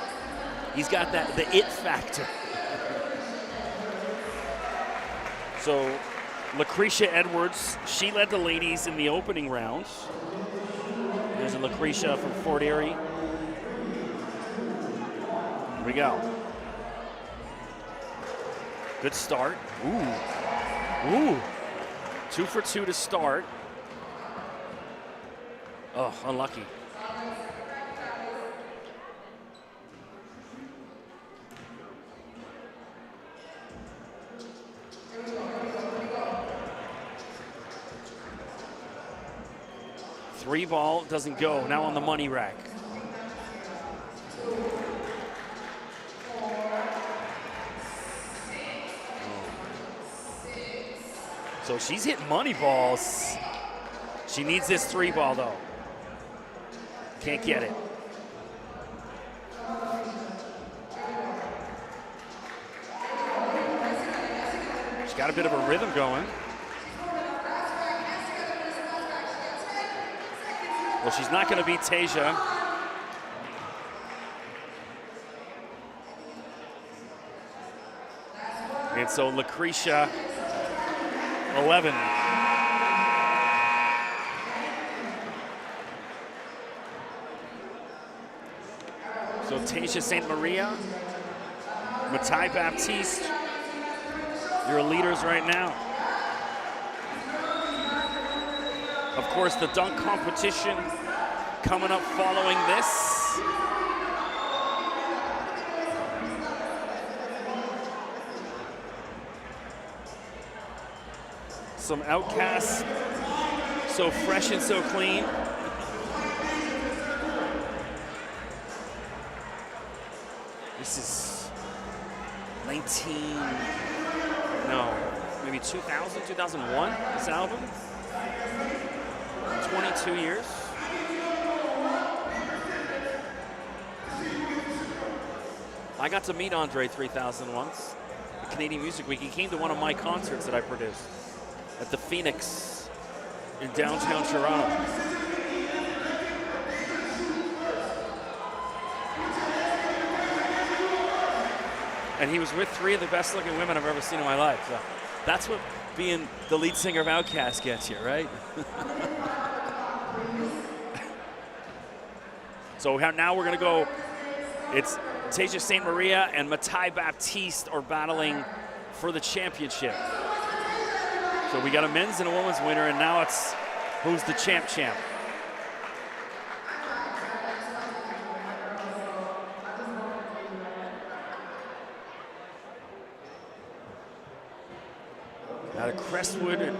He's got that, the it factor. So Lucretia Edwards, she led the ladies in the opening round. There's a Lucretia from Fort Erie. Here we go. Good start. Ooh. 2 for 2 to start. Oh, unlucky. Three ball doesn't go. Now on the money rack. So she's hitting money balls. She needs this 3-ball though. Can't get it. She's got a bit of a rhythm going. Well, she's not going to beat Tasia. And so Lucretia, 11. So Tasia St. Maria, Matai Baptiste, your leaders right now. Of course, the dunk competition coming up following this. Some Outcasts, so fresh and so clean. This is maybe 2000, 2001, this album. 22 years. I got to meet Andre 3000 once at Canadian Music Week. He came to one of my concerts that I produced at the Phoenix in downtown Toronto. And he was with 3 of the best looking women I've ever seen in my life. So that's what being the lead singer of Outkast gets you, right? So now we're gonna go, it's Teja St. Maria and Matai Baptiste are battling for the championship. So we got a men's and a women's winner, and now it's who's the champ. Out of Crestwood in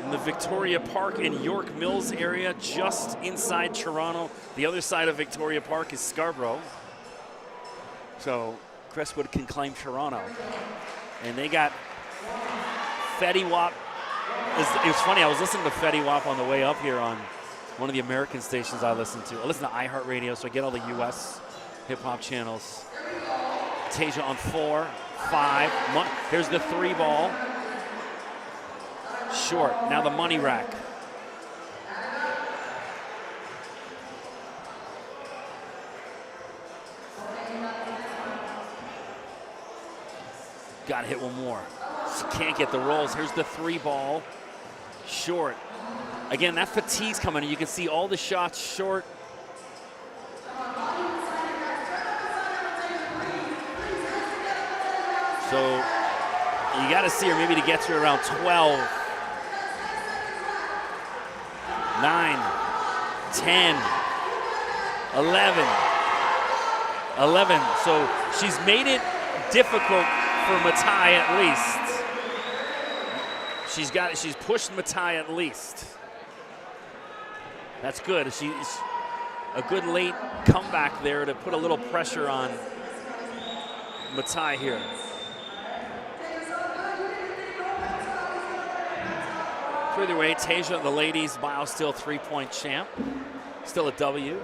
the Victoria Park and York Mills area, just inside Toronto. The other side of Victoria Park is Scarborough. So Crestwood can claim Toronto. And they got Fetty Wap. It was funny, I was listening to Fetty Wap on the way up here on one of the American stations I listen to. I listen to iHeartRadio, so I get all the US hip-hop channels. Teja on 4, 5. Here's the 3 ball. Short, now the money rack. Got to hit one more. She can't get the rolls. Here's the 3 ball. Short. Again, that fatigue's coming. You can see all the shots short. So you got to see her maybe to get to around 12. 9, 10, 11. So she's made it difficult for Matai at least. She's pushed Matai at least. That's good. She's a good late comeback there to put a little pressure on Matai here. Further away, Teja, the ladies, Biosteel 3-point champ. Still a W.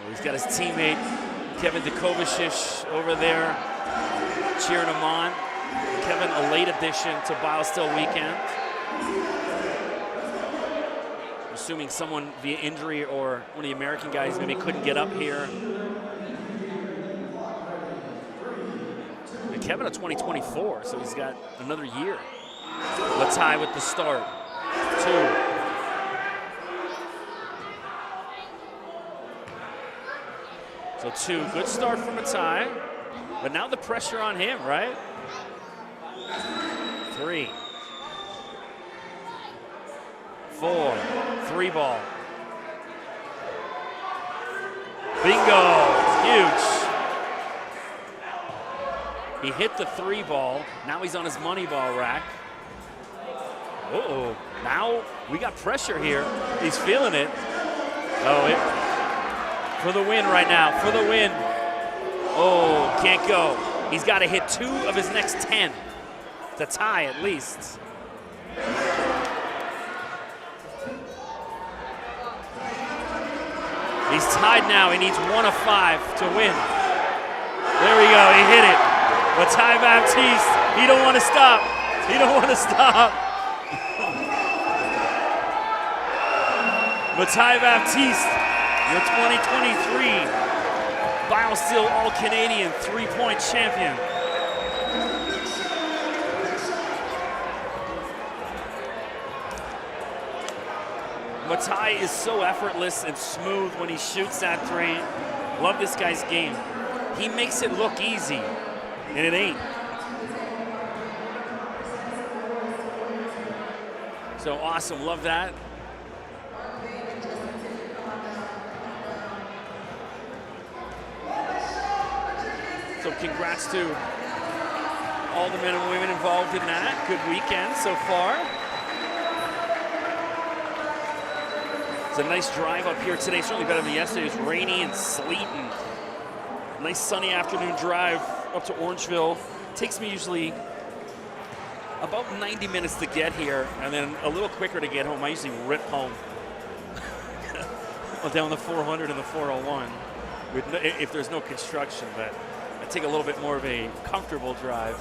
He's got his teammate, Kevin Dukovicic, over there, cheering him on. Kevin, a late addition to Biosteel weekend. Assuming someone via injury or one of the American guys maybe couldn't get up here. Kevin of 2024, so he's got another year. Matai with the start. 2. So 2, good start for Matai, but now the pressure on him, right? 3. 4, 3 ball. Bingo, huge. He hit the 3 ball. Now he's on his money ball rack. Uh-oh. Now we got pressure here. He's feeling it. For the win right now. For the win. Oh, can't go. He's got to hit 2 of his next 10 to tie at least. He's tied now. He needs 1 of 5 to win. There we go. He hit it. Matai Baptiste, he don't want to stop. He don't want to stop. Matai Baptiste, your 2023 Biosteel All-Canadian 3-point champion. Matai is so effortless and smooth when he shoots that 3. Love this guy's game. He makes it look easy. And it ain't. So awesome, love that. So congrats to all the men and women involved in that. Good weekend so far. It's a nice drive up here today, certainly better than yesterday. It was rainy and sleet, and nice sunny afternoon drive up to Orangeville. Takes me usually about 90 minutes to get here, and then a little quicker to get home. I usually rip home down the 400 and the 401 if there's no construction, but I take a little bit more of a comfortable drive.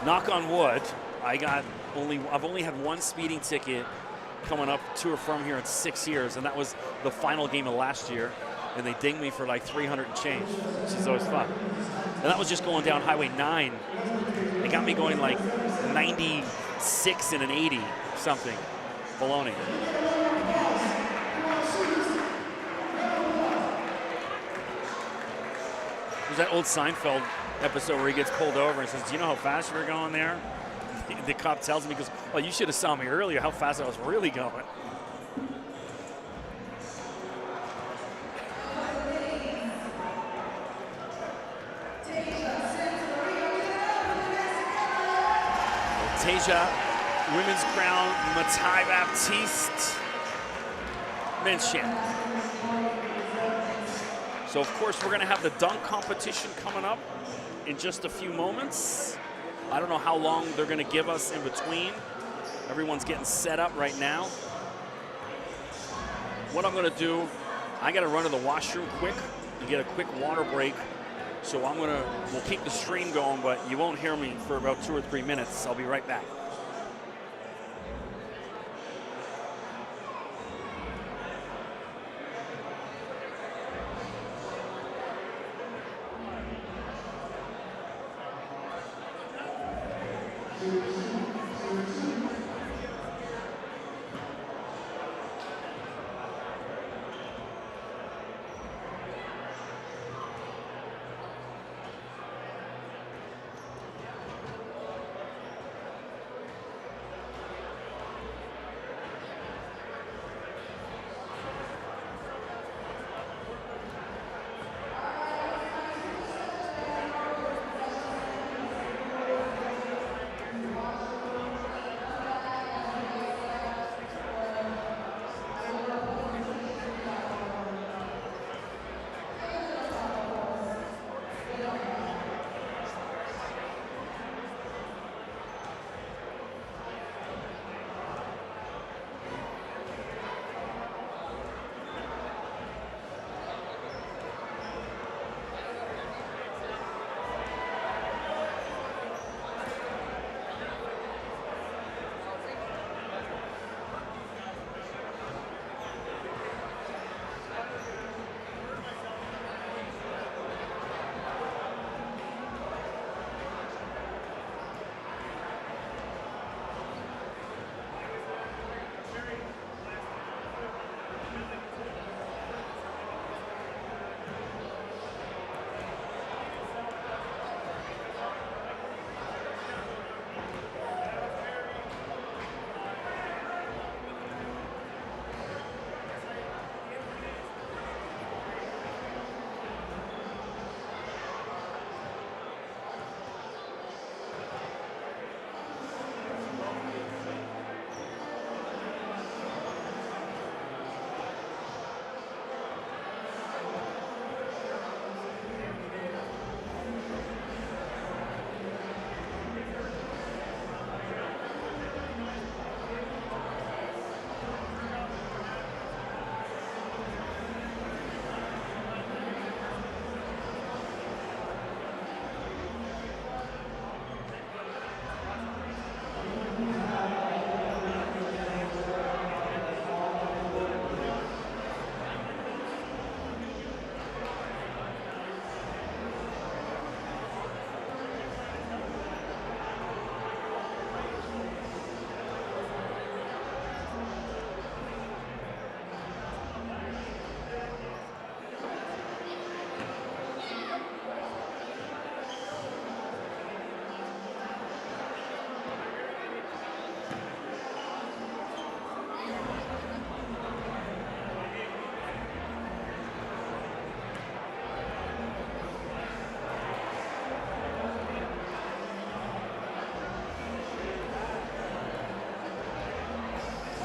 Knock on wood, I've only had one speeding ticket coming up to or from here in 6 years, and that was the final game of last year, and they dinged me for like 300 and change, which is always fun. And that was just going down Highway 9. They got me going like 96 and an 80 something. Baloney. There's that old Seinfeld episode where he gets pulled over and says, "Do you know how fast you were going there?" The cop tells him, he goes, "Well, you should have saw me earlier, how fast I was really going." Teja, women's crown, Matai Baptiste, men's champ. So of course we're gonna have the dunk competition coming up in just a few moments. I don't know how long they're gonna give us in between. Everyone's getting set up right now. What I'm gonna do, I gotta run to the washroom quick and get a quick water break. So we'll keep the stream going, but you won't hear me for about 2 or 3 minutes. I'll be right back.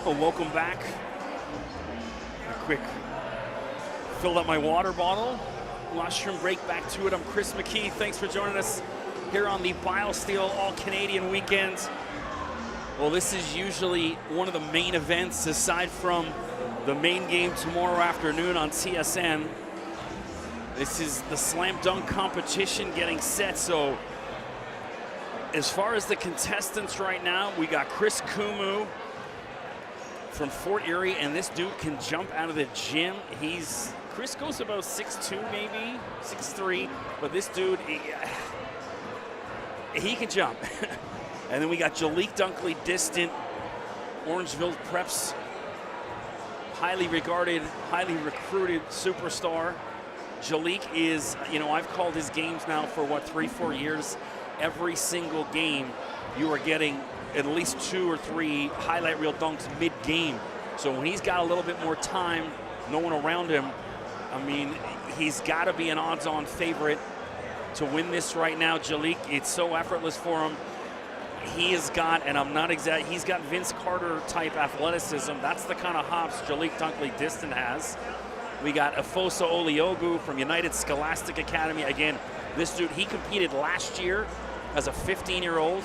Well, welcome back. A quick filled up my water bottle. Washroom break, back to it. I'm Chris McKee. Thanks for joining us here on the Biosteel All-Canadian Weekend. Well, this is usually one of the main events aside from the main game tomorrow afternoon on TSN. This is the slam dunk competition getting set. So as far as the contestants right now, we got Chris Kumu from Fort Erie, and this dude can jump out of the gym. Chris goes about 6'2", maybe 6'3", but this dude, he can jump. And then we got Jalik Dunkley, distant Orangeville Preps, highly regarded, highly recruited superstar. Jalik is, I've called his games now for 3-4 years. Every single game, you are getting at least 2 or 3 highlight reel dunks mid-game. So when he's got a little bit more time, no one around him, I mean, he's got to be an odds-on favorite to win this right now. Jalik, it's so effortless for him. He has got, and I'm not exact, he's got Vince Carter type athleticism. That's the kind of hops Jalik Dunkley distant has. We got Afosa Oliogu from United Scholastic Academy. Again, this dude, he competed last year as a 15-year-old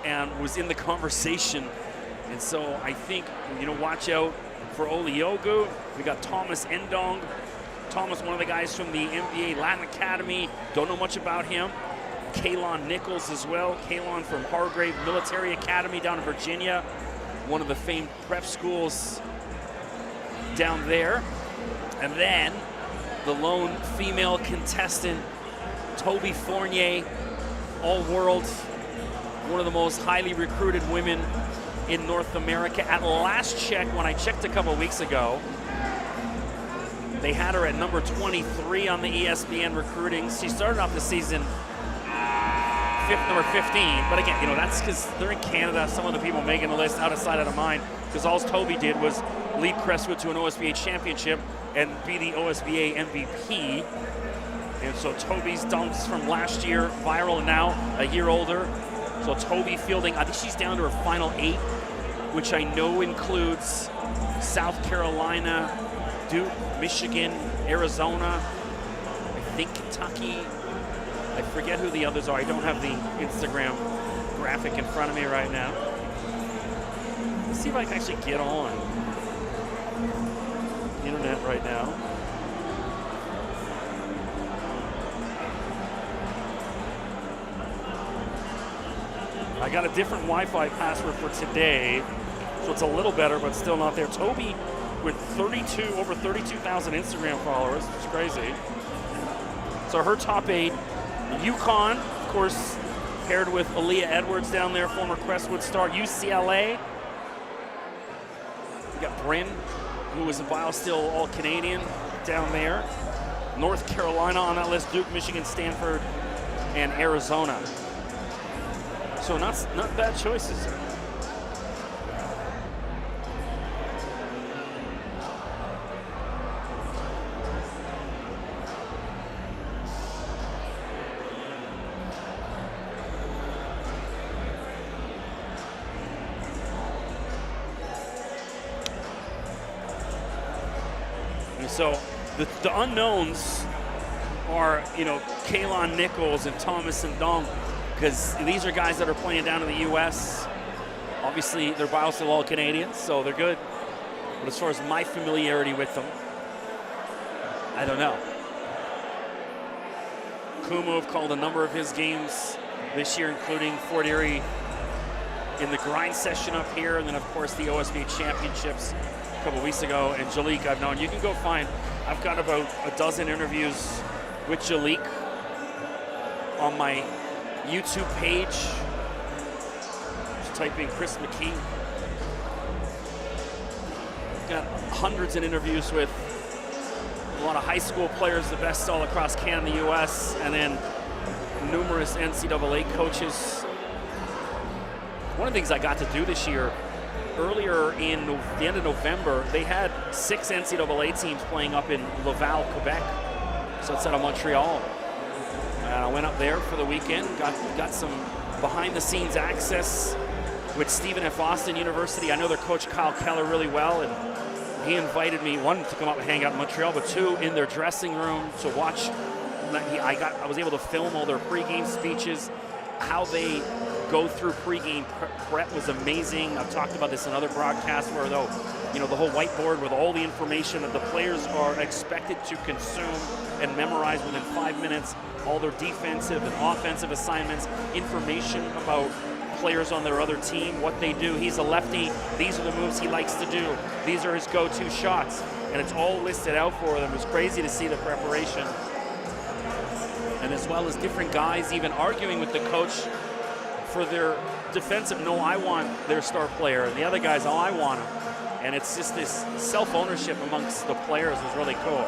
and was in the conversation. And so I think, watch out for Oliogu. We got Thomas Endong. Thomas, one of the guys from the NBA Latin Academy. Don't know much about him. Kalon Nichols as well. Kalon from Hargrave Military Academy down in Virginia, one of the famed prep schools down there. And then the lone female contestant, Toby Fournier, all-world, one of the most highly recruited women in North America. At last check, when I checked a couple weeks ago, they had her at number 23 on the ESPN recruiting. She started off the season number 15, but again, that's because they're in Canada. Some of the people making the list out of sight, out of mind, because all Toby did was lead Crestwood to an OSBA championship and be the OSBA MVP. And so Toby's dunks from last year, viral, and now a year older. So Toby fielding, I think she's down to her final 8, which I know includes South Carolina, Duke, Michigan, Arizona, I think Kentucky. I forget who the others are. I don't have the Instagram graphic in front of me right now. Let's see if I can actually get on the internet right now. I got a different Wi-Fi password for today, so it's a little better, but still not there. Toby with over 32,000 Instagram followers, which is crazy. So her top 8. UConn, of course, paired with Aaliyah Edwards down there, former Crestwood star. UCLA. We got Bryn, who was a Biosteel All-Canadian down there. North Carolina on that list, Duke, Michigan, Stanford, and Arizona. So not bad choices. So the unknowns are, Kalon Nichols and Thomas Endong, because these are guys that are playing down in the U.S. Obviously, they're Biosteel All-Canadians, so they're good. But as far as my familiarity with them, I don't know. Kumu have called a number of his games this year, including Fort Erie in the grind session up here, and then, of course, the OSBA Championships a couple weeks ago. And Jalik, I've known. You can go find, I've got about a dozen interviews with Jalik on my YouTube page. Just type in Chris McKee. Got hundreds of interviews with a lot of high school players, the best all across Canada and the U.S., and then numerous NCAA coaches. One of the things I got to do this year, earlier in the end of November, they had 6 NCAA teams playing up in Laval, Quebec, so outside of Montreal. And I went up there for the weekend, got some behind-the-scenes access with Stephen F. Austin University. I know their coach Kyle Keller really well, and he invited me, one, to come up and hang out in Montreal, but two, in their dressing room to watch. I was able to film all their pregame speeches. How they go through pregame prep was amazing. I've talked about this in other broadcasts where, though, you know, the whole whiteboard with all the information that the players are expected to consume and memorize within 5 minutes, all their defensive and offensive assignments, information about players on their other team, what they do. He's a lefty. These are the moves he likes to do. These are his go-to shots. And it's all listed out for them. It was crazy to see the preparation. And as well as different guys even arguing with the coach for their defensive, no, I want their star player. And the other guys, oh, I want him. And it's just this self-ownership amongst the players was really cool.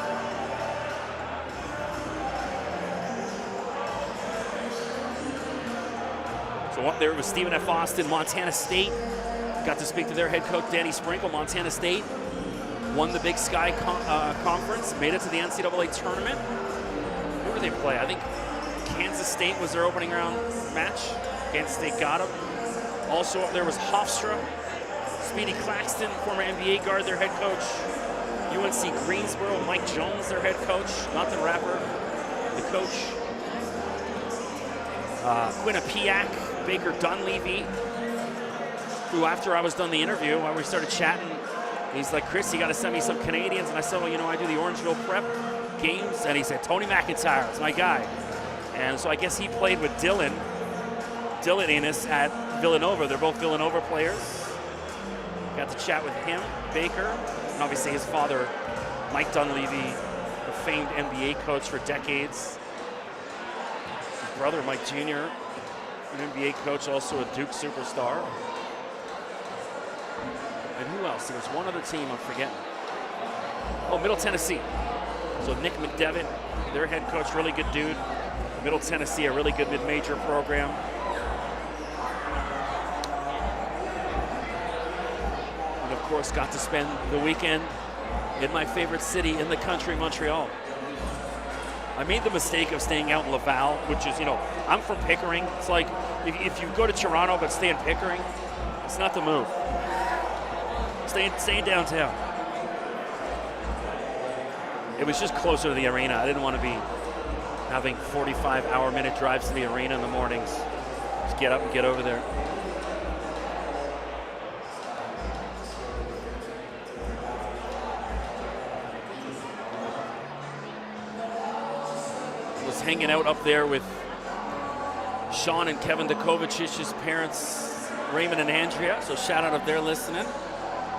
So up there was Stephen F. Austin, Montana State. Got to speak to their head coach, Danny Sprinkle. Montana State won the Big Sky Conference, made it to the NCAA tournament. Who did they play? I think Kansas State was their opening round match. Kansas State got them. Also up there was Hofstra, Speedy Claxton, former NBA guard, their head coach. UNC Greensboro, Mike Jones, their head coach, not the rapper, the coach. Quinnipiac, Baker Dunleavy, who after I was done the interview, when we started chatting, he's like, Chris, you got to send me some Canadians. And I said, well, you know, I do the Orangeville prep games. And he said, Tony McIntyre is my guy. And so I guess he played with Dylan Enos at Villanova. They're both Villanova players. Got to chat with him, Baker, and obviously his father, Mike Dunleavy, a famed NBA coach for decades. His brother, Mike Jr., an NBA coach, also a Duke superstar. And who else? There was one other team I'm forgetting. Oh, Middle Tennessee. So Nick McDevitt, their head coach, really good dude. Middle Tennessee, a really good mid-major program. And of course, got to spend the weekend in my favorite city in the country, Montreal. I made the mistake of staying out in Laval, which is, you know, I'm from Pickering. It's like, if you go to Toronto but stay in Pickering, it's not the move. Staying downtown. It was just closer to the arena. I didn't want to be having 45-minute drives to the arena in the mornings. Just get up and get over there. Was hanging out up there with Sean and Kevin Dakovic's parents, Raymond and Andrea. So shout out if they're listening.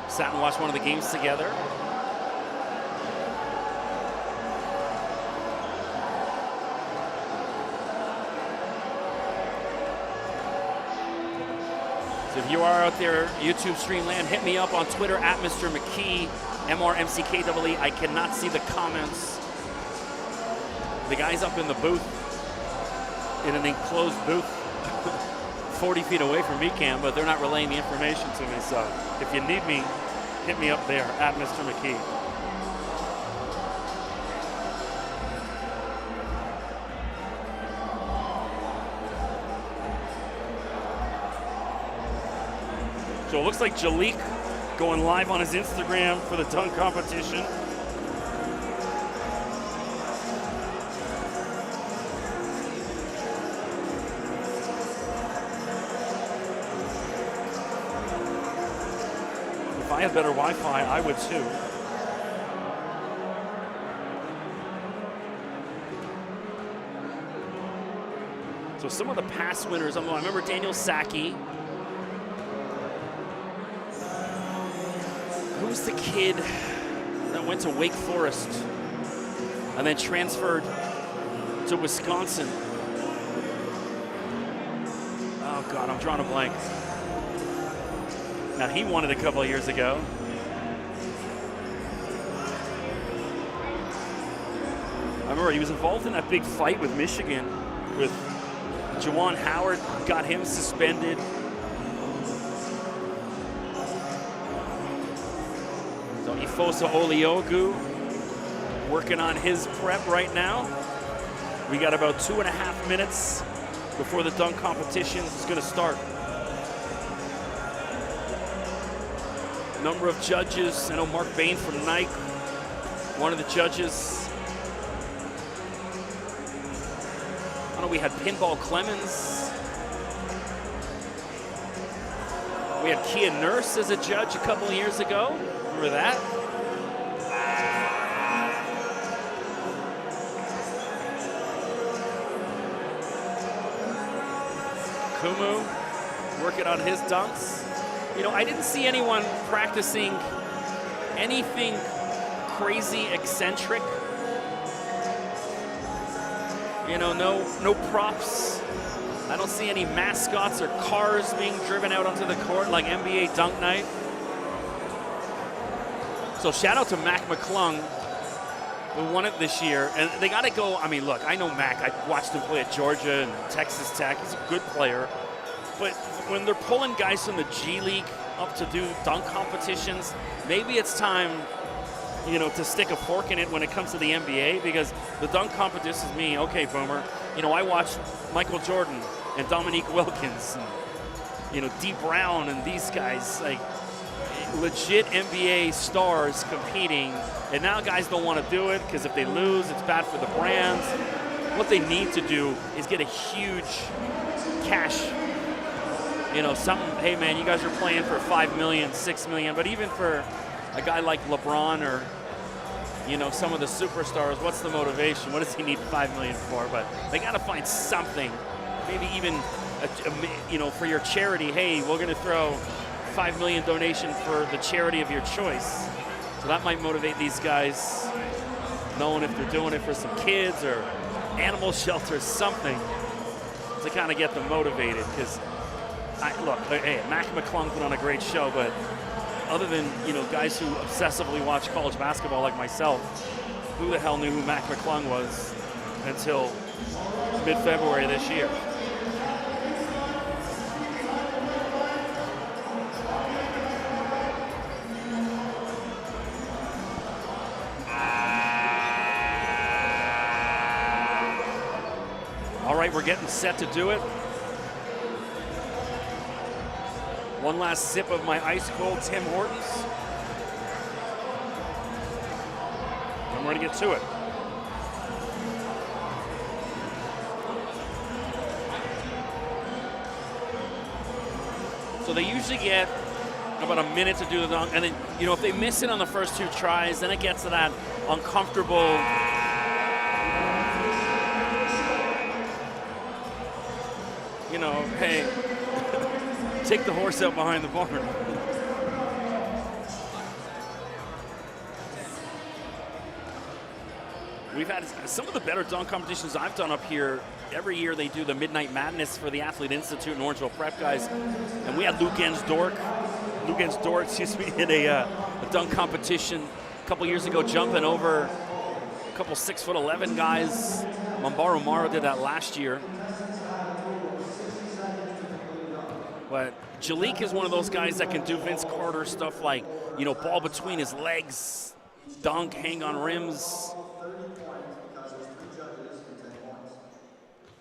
Sat and watched one of the games together. So if you are out there, YouTube stream land, hit me up on Twitter at Mr. McKee, MRMCKEE. I cannot see the comments. The guy's up in the booth, in an enclosed booth, 40 feet away from me, Cam, but they're not relaying the information to me. So if you need me, hit me up there at Mr. McKee. So it looks like Jalik going live on his Instagram for the dunk competition. If I had better Wi-Fi, I would too. So some of the past winners, I remember Daniel Sacchi. Who's the kid that went to Wake Forest and then transferred to Wisconsin? Oh God, I'm drawing a blank. Now he won it a couple of years ago. I remember he was involved in that big fight with Michigan, with Juwan Howard, got him suspended. So Ifosa Oliogu working on his prep right now. We got about 2.5 minutes before the dunk competition is going to start. Number of judges. I know Mark Bain from Nike, one of the judges. I know we had Pinball Clemens. We had Kia Nurse as a judge a couple of years ago. Remember that? Kumu working on his dunks. You know, I didn't see anyone practicing anything crazy eccentric. You know, no props. I don't see any mascots or cars being driven out onto the court like NBA Dunk Night. So shout out to Mac McClung, who won it this year. And they got to go, I mean, look, I know Mac. I watched him play at Georgia and Texas Tech. He's a good player. But when they're pulling guys from the G League up to do dunk competitions, maybe it's time, you know, to stick a fork in it when it comes to the NBA, because the dunk competition is me. Okay, Boomer. You know, I watched Michael Jordan and Dominique Wilkins and, you know, Dee Brown and these guys, like legit NBA stars competing, and now guys don't want to do it because if they lose, it's bad for the brands. What they need to do is get a huge cash, you know, something, hey man, you guys are playing for 5 million, 6 million, but even for a guy like LeBron or, you know, some of the superstars, what's the motivation? What does he need 5 million for? But they got to find something, maybe even, you know, for your charity. Hey, we're going to throw 5 million donation for the charity of your choice. So that might motivate these guys, knowing if they're doing it for some kids or animal shelters, something to kind of get them motivated. Because, look, hey, Mac McClung put on a great show, but other than, you know, guys who obsessively watch college basketball like myself, who the hell knew who Mac McClung was until mid-February this year? All right, we're getting set to do it. One last sip of my ice-cold Tim Hortons. I'm ready to get to it. So they usually get about a minute to do the dunk, and then, you know, if they miss it on the first 2 tries, then it gets to that uncomfortable, you know, hey, take the horse out behind the barn. We've had some of the better dunk competitions I've done up here. Every year they do the Midnight Madness for the Athlete Institute and Orangeville Prep guys. And we had Luke Ensdorf, in a dunk competition a couple years ago, jumping over a couple 6'11" guys. Mambaro Mara did that last year. But Jalik is one of those guys that can do Vince Carter stuff like, you know, ball between his legs, dunk, hang on rims.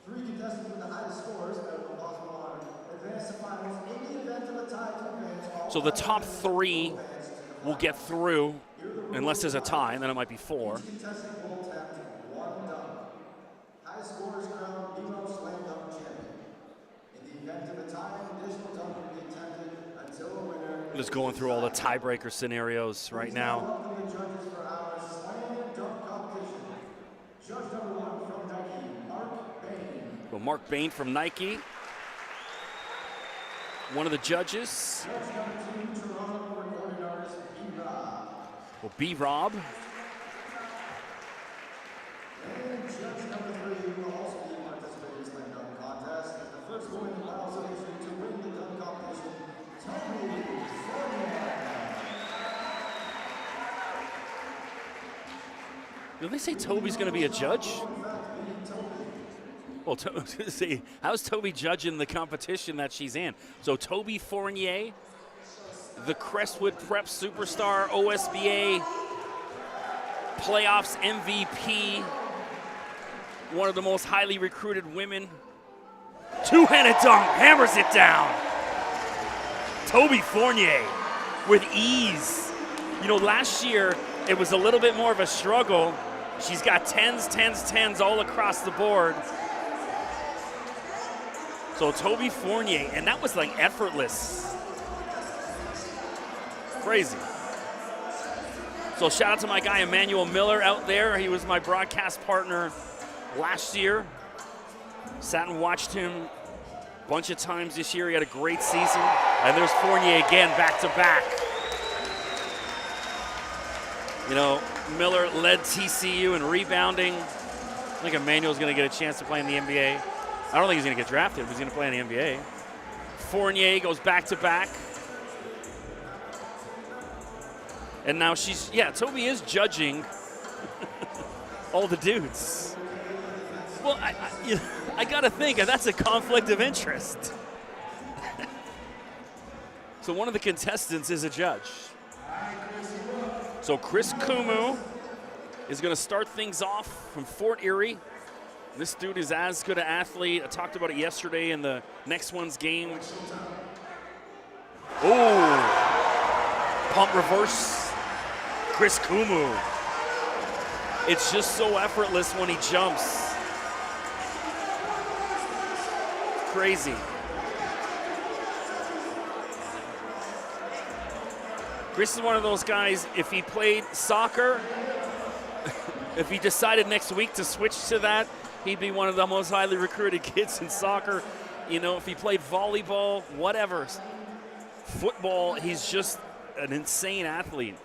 3 contestants with the highest scores out of the possible 100 advance to finals in the event of a tie to advance.
So the top 3 will get through unless there's a tie, and then it might be 4.
Each contestant will attempt 1 dunk. Highest scorers crowned BMO Slam Dunk champion. In the event of a tie, an additional dunk will be attempted until a winner.
Just going through all the tiebreaker scenarios right now.
Welcome the judges for our Slam Dunk competition. Judge number 1 from Nike, Mark Bain.
Well, Mark Bain from Nike, one of the judges.
Judge number 2, Toronto recording artist B-Rob.
Well, B-Rob.
And judge number 3 will also be participating in the Slam Dunk contest. The first woman in our association to win the dunk competition, Toby Fournier.
Did they say Toby's going to be a judge? Well, see, how's Toby judging the competition that she's in? So Toby Fournier, the Crestwood Prep superstar, OSBA playoffs MVP, one of the most highly recruited women. 2-handed dunk, hammers it down. Toby Fournier. with ease. You know, last year it was a little bit more of a struggle. She's got 10s, 10s, 10s all across the board. So Toby Fournier, and that was like effortless. Crazy. So shout out to my guy Emmanuel Miller out there. He was my broadcast partner last year. Sat and watched him a bunch of times this year. He had a great season. And there's Fournier again, back to back. You know, Miller led TCU in rebounding. I think Emmanuel's going to get a chance to play in the NBA. I don't think he's going to get drafted, but he's going to play in the NBA. Fournier goes back to back. And now Toby is judging all the dudes. Well, I got to think, that's a conflict of interest. So one of the contestants is a judge. So Chris Kumu is going to start things off from Fort Erie. This dude is as good an athlete. I talked about it yesterday in the next one's game. Oh, pump reverse. Chris Kumu. It's just so effortless when he jumps. Crazy. Chris is one of those guys, if he played soccer, if he decided next week to switch to that, he'd be one of the most highly recruited kids in soccer. You know, if he played volleyball, whatever. Football, he's just an insane athlete.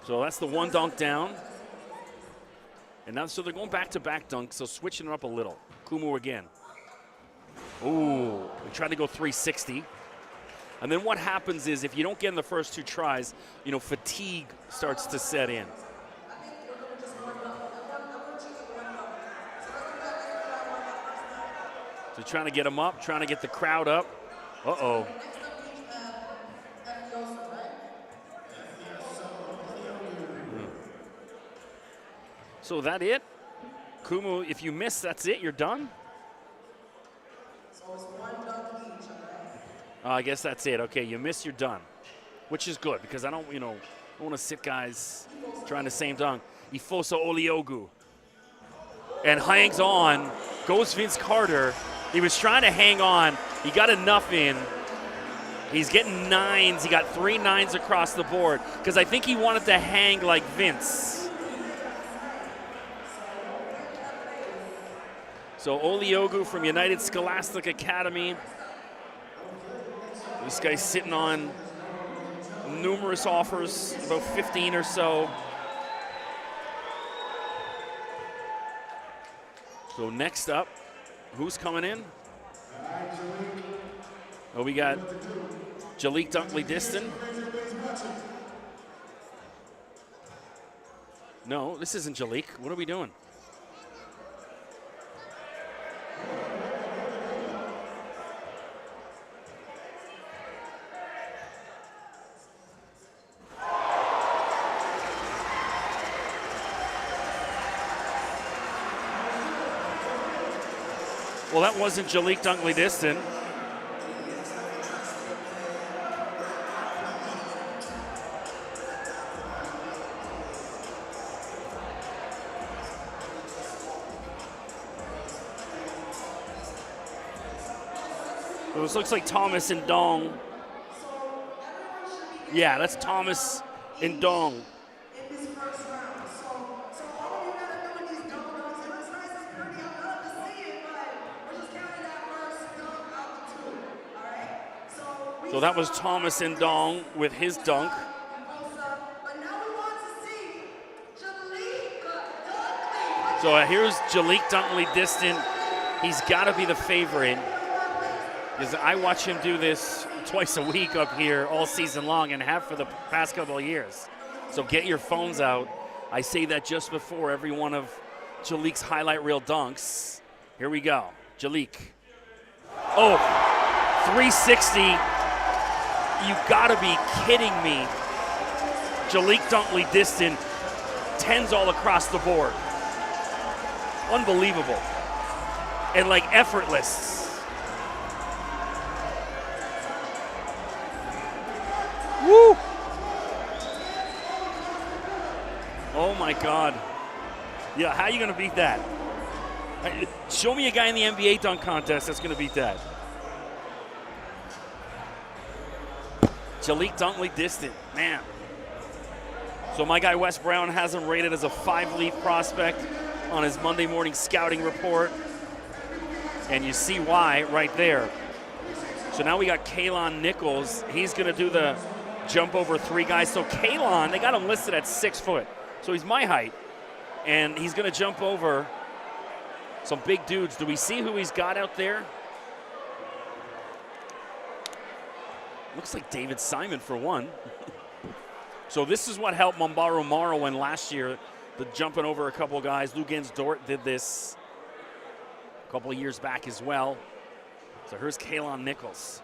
So that's the one dunk down. And now, so they're going back-to-back dunks, so switching it up a little. Kumu again. Ooh, we tried to go 360. And then what happens is if you don't get in the first two tries, you know, fatigue starts to set in. So trying to get him up, trying to get the crowd up. Uh-oh. So that it? Kumu, if you miss, that's it? You're done? I guess that's it. Okay, you miss, you're done. Which is good because I don't want to sit guys trying the same dunk. Ifosa Oliogu. And hangs on. Goes Vince Carter. He was trying to hang on. He got enough in. He's getting nines. He got 3 nines across the board because I think he wanted to hang like Vince. So Oliogu from United Scholastic Academy. This guy's sitting on numerous offers, about 15 or so. So next up, who's coming in? Oh, we got Jalik Dunkley-Diston. No, this isn't Jalik. What are we doing? Well, that wasn't Jalik Dunkley-Diston. So this looks like Thomas and Dong. Yeah, that's Thomas and Dong. So that was Thomas and Dong with his dunk. So here's Jalik Dunkley-Diston. He's got to be the favorite because I watch him do this twice a week up here all season long and have for the past couple of years. So get your phones out. I say that just before every one of Jalik's highlight reel dunks. Here we go. Jalik. Oh, 360. You gotta be kidding me. Jalik Dunkley-Diston, 10s all across the board. Unbelievable. And like effortless. Woo! Oh my God. Yeah, how are you going to beat that? Show me a guy in the NBA dunk contest that's going to beat that. Jalik Dunkley distant, man. So my guy Wes Brown has him rated as a 5-leaf prospect on his Monday morning scouting report. And you see why right there. So now we got Kalon Nichols. He's going to do the jump over 3 guys. So Kalon, they got him listed at 6 foot. So he's my height. And he's going to jump over some big dudes. Do we see who he's got out there? Looks like David Simon for one. So this is what helped Mombaro Morrow win last year, the jumping over a couple guys. Lugens Dort did this a couple of years back as well. So here's Kalon Nichols.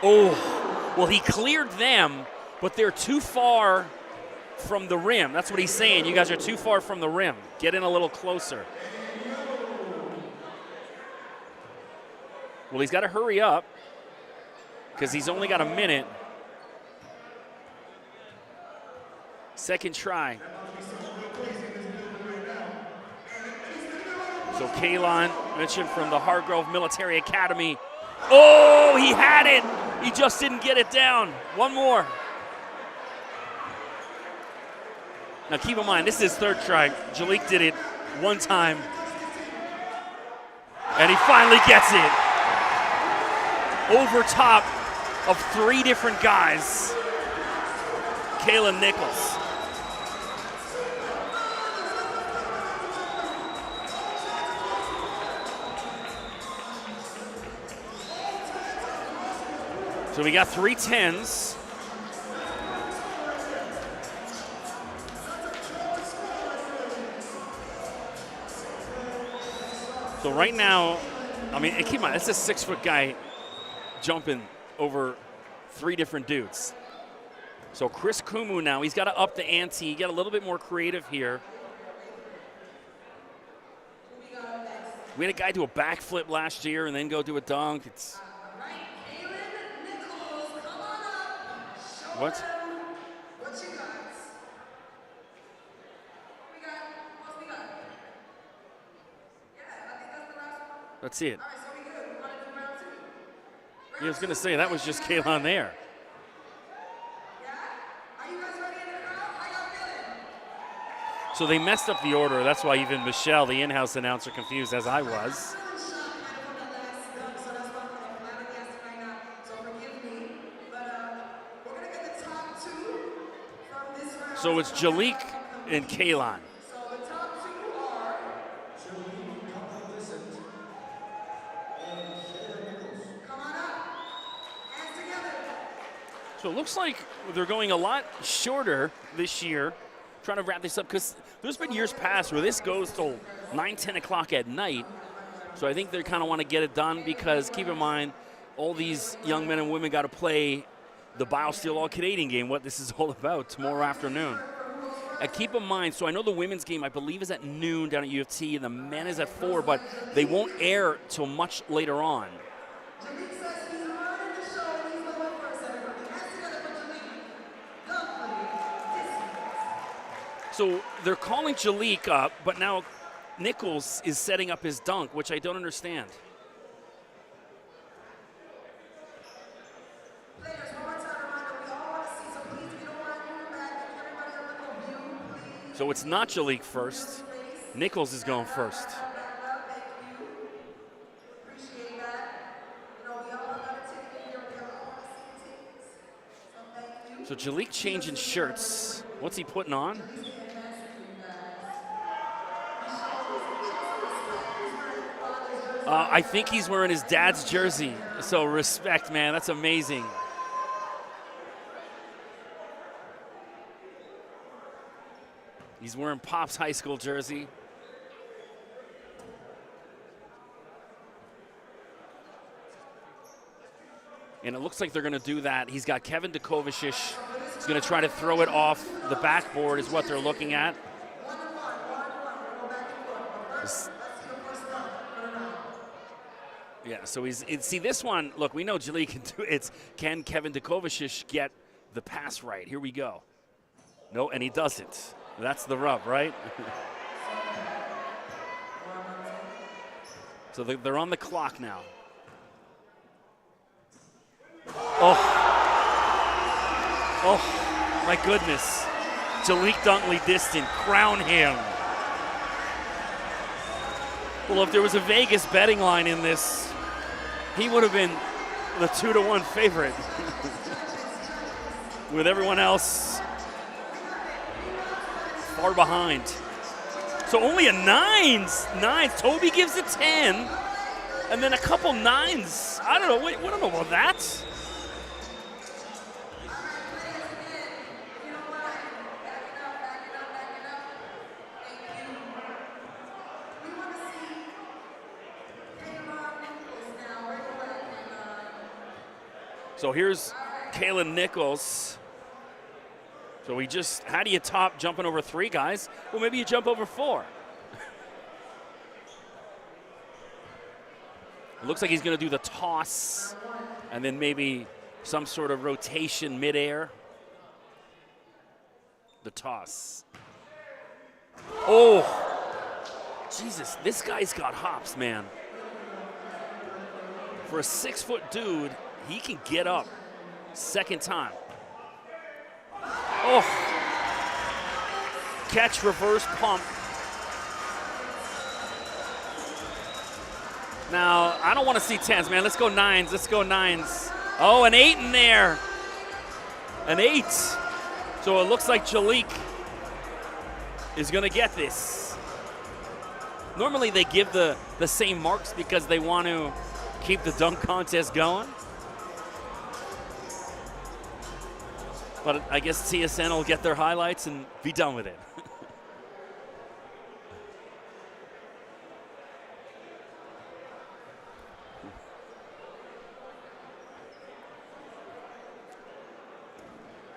Oh, well, he cleared them, but they're too far from the rim. That's what he's saying. You guys are too far from the rim. Get in a little closer. Well, he's got to hurry up because he's only got a minute. Second try. So Kalon, mentioned from the Hargrove Military Academy. Oh, he had it. He just didn't get it down. One more. Now keep in mind, this is his third try. Jalik did it one time. And he finally gets it. Over top of 3 different guys. Kalon Nichols. So we got 3 10s. So right now, I mean, keep in mind, it's a 6-foot guy jumping over 3 different dudes. So Chris Kumu now, he's got to up the ante, get a little bit more creative here. We had a guy do a backflip last year and then go do a dunk. It's what?
What you got? We got. Yeah, I think that's the last one.
Let's see it.
All right, so we good. We want to do round 2.
I was going to say, that was just Kalon there.
Yeah? Are you guys ready in the crowd? How y'all feeling?
So they messed up the order. That's why even Michelle, the in-house announcer, confused as I was. So it's Jalik and Kalon.
So the top 2 are come on up. Hands together.
So it looks like they're going a lot shorter this year, trying to wrap this up, because there's been years past where this goes till 9, 10 o'clock at night. So I think they kind of want to get it done because, keep in mind, all these young men and women got to play the Biosteel All-Canadian game, what this is all about, tomorrow afternoon. And keep in mind, so I know the women's game, I believe, is at noon down at U of T, and the men is at 4, but they won't air till much later on.
Jalik says he's running the show and he's going first, everybody. Hands together for Jalik.
So they're calling Jalik up, but now Nichols is setting up his dunk, which I don't understand. So it's not Jalik first. Nichols is going first. So Jalik changing shirts. What's he putting on? I think he's wearing his dad's jersey. So respect, man. That's amazing. He's wearing Pop's high school jersey. And it looks like they're going to do that. He's got Kevin Dukovic. He's going to try to throw it off the backboard is what they're looking at. Yeah, so see this one, look, we know Jalil can do it. Can Kevin Kovacic get the pass right? Here we go. No, and he doesn't. That's the rub, right? So they're on the clock now. Oh, my goodness. Jalil Dunkley distant, crown him. Well, if there was a Vegas betting line in this, he would have been the 2-1 favorite. With everyone else far behind. So only a nines. Toby gives a 10, and then a couple nines. I don't know. I don't know about that. So here's Kalen Nichols. So how do you top jumping over 3 guys? Well, maybe you jump over 4. It looks like he's going to do the toss and then maybe some sort of rotation midair. The toss. Oh, Jesus, this guy's got hops, man. For a 6-foot dude, he can get up. Second time. Oh, catch, reverse pump. Now, I don't want to see 10s, man. Let's go 9s. Let's go 9s. Oh, an 8 in there. An 8. So it looks like Jalil is going to get this. Normally they give the same marks because they want to keep the dunk contest going. But I guess TSN will get their highlights and be done with it.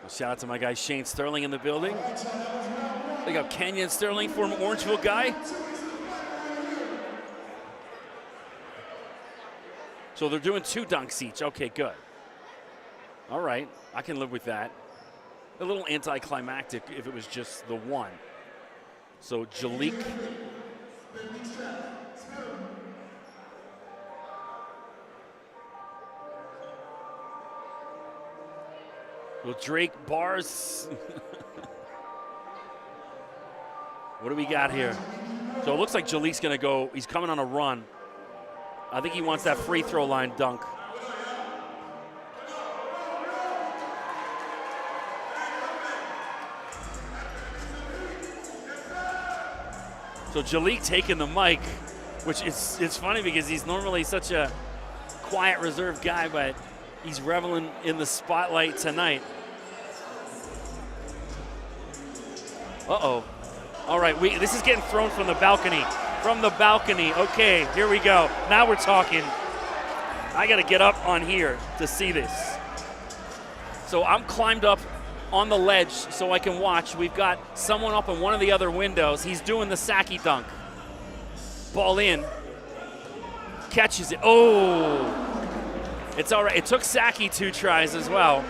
Well, shout out to my guy Shane Sterling in the building. They got Kenyon Sterling, former Orangeville guy. So they're doing 2 dunks each. Okay, good. All right, I can live with that. A little anticlimactic if it was just the 1. So Jalil. Well, Drake bars. What do we got here? So it looks like Jalil's going to go. He's coming on a run. I think he wants that free throw line dunk. So Jalil taking the mic, which it's funny because he's normally such a quiet, reserved guy, but he's reveling in the spotlight tonight. Uh-oh. All right, this is getting thrown from the balcony. From the balcony. Okay, here we go. Now we're talking. I got to get up on here to see this. So I'm climbed up on the ledge so I can watch. We've got someone up in one of the other windows. He's doing the Saki dunk. Ball in. Catches it. Oh! It's all right. It took Saki 2 tries as well.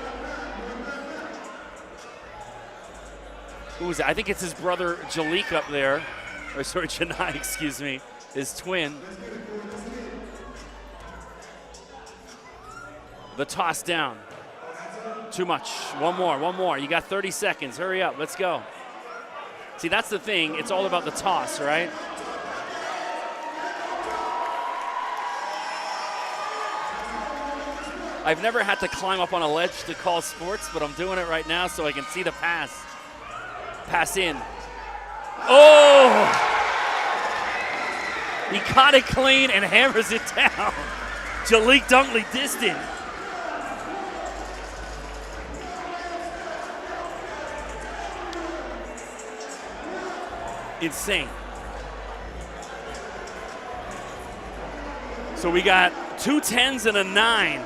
Who is it? I think it's his brother Jalil up there. Or sorry, Janai, excuse me. His twin. The toss down. Too much. One more. You got 30 seconds. Hurry up. Let's go. See, that's the thing. It's all about the toss, right? I've never had to climb up on a ledge to call sports, but I'm doing it right now so I can see the pass. Pass in. Oh! He caught it clean and hammers it down. Jalil Dunkley distant. Insane. So we got 2 10s and a 9.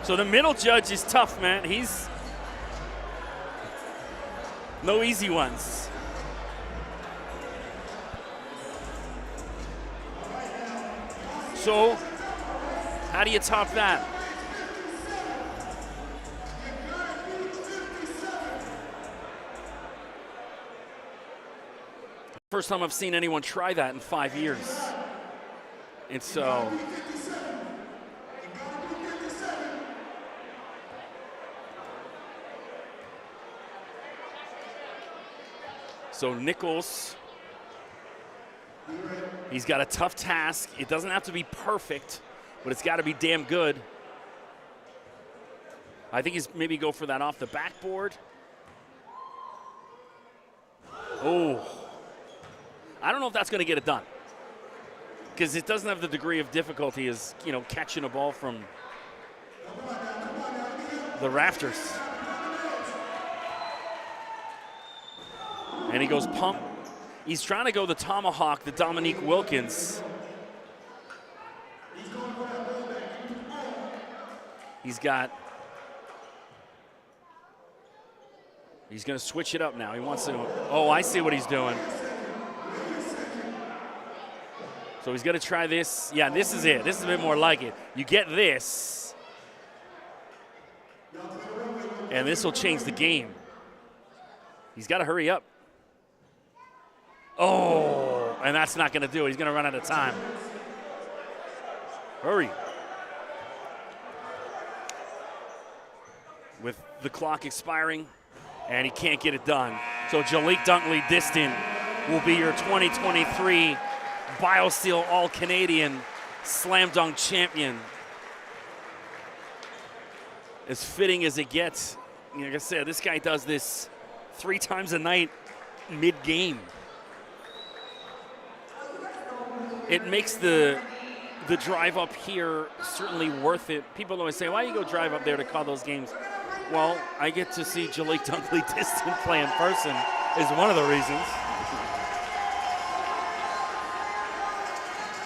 So the middle judge is tough, man. He's no easy ones. So, how do you top that? First time I've seen anyone try that in 5 years. And so, Nichols, he's got a tough task. It doesn't have to be perfect, but it's got to be damn good. I think he's maybe go for that off the backboard. Oh, I don't know if that's going to get it done, because it doesn't have the degree of difficulty as, you know, catching a ball from the rafters. And he goes pump. He's trying to go the tomahawk, the Dominique Wilkins. He's going to switch it up now. He wants to, oh, I see what he's doing. So he's going to try this. Yeah, this is it. This is a bit more like it. You get this, and this will change the game. He's got to hurry up. Oh, and that's not going to do it. He's going to run out of time. Hurry. With the clock expiring, and he can't get it done. So Jalik Dunkley-Distin will be your 2023 Biosteel All-Canadian Slam Dunk Champion. As fitting as it gets. Like I said, this guy does this 3 times a night mid-game. It makes the drive up here certainly worth it. People always say, why do you go drive up there to call those games? Well, I get to see Jalik Dunkley-Distin play in person is one of the reasons.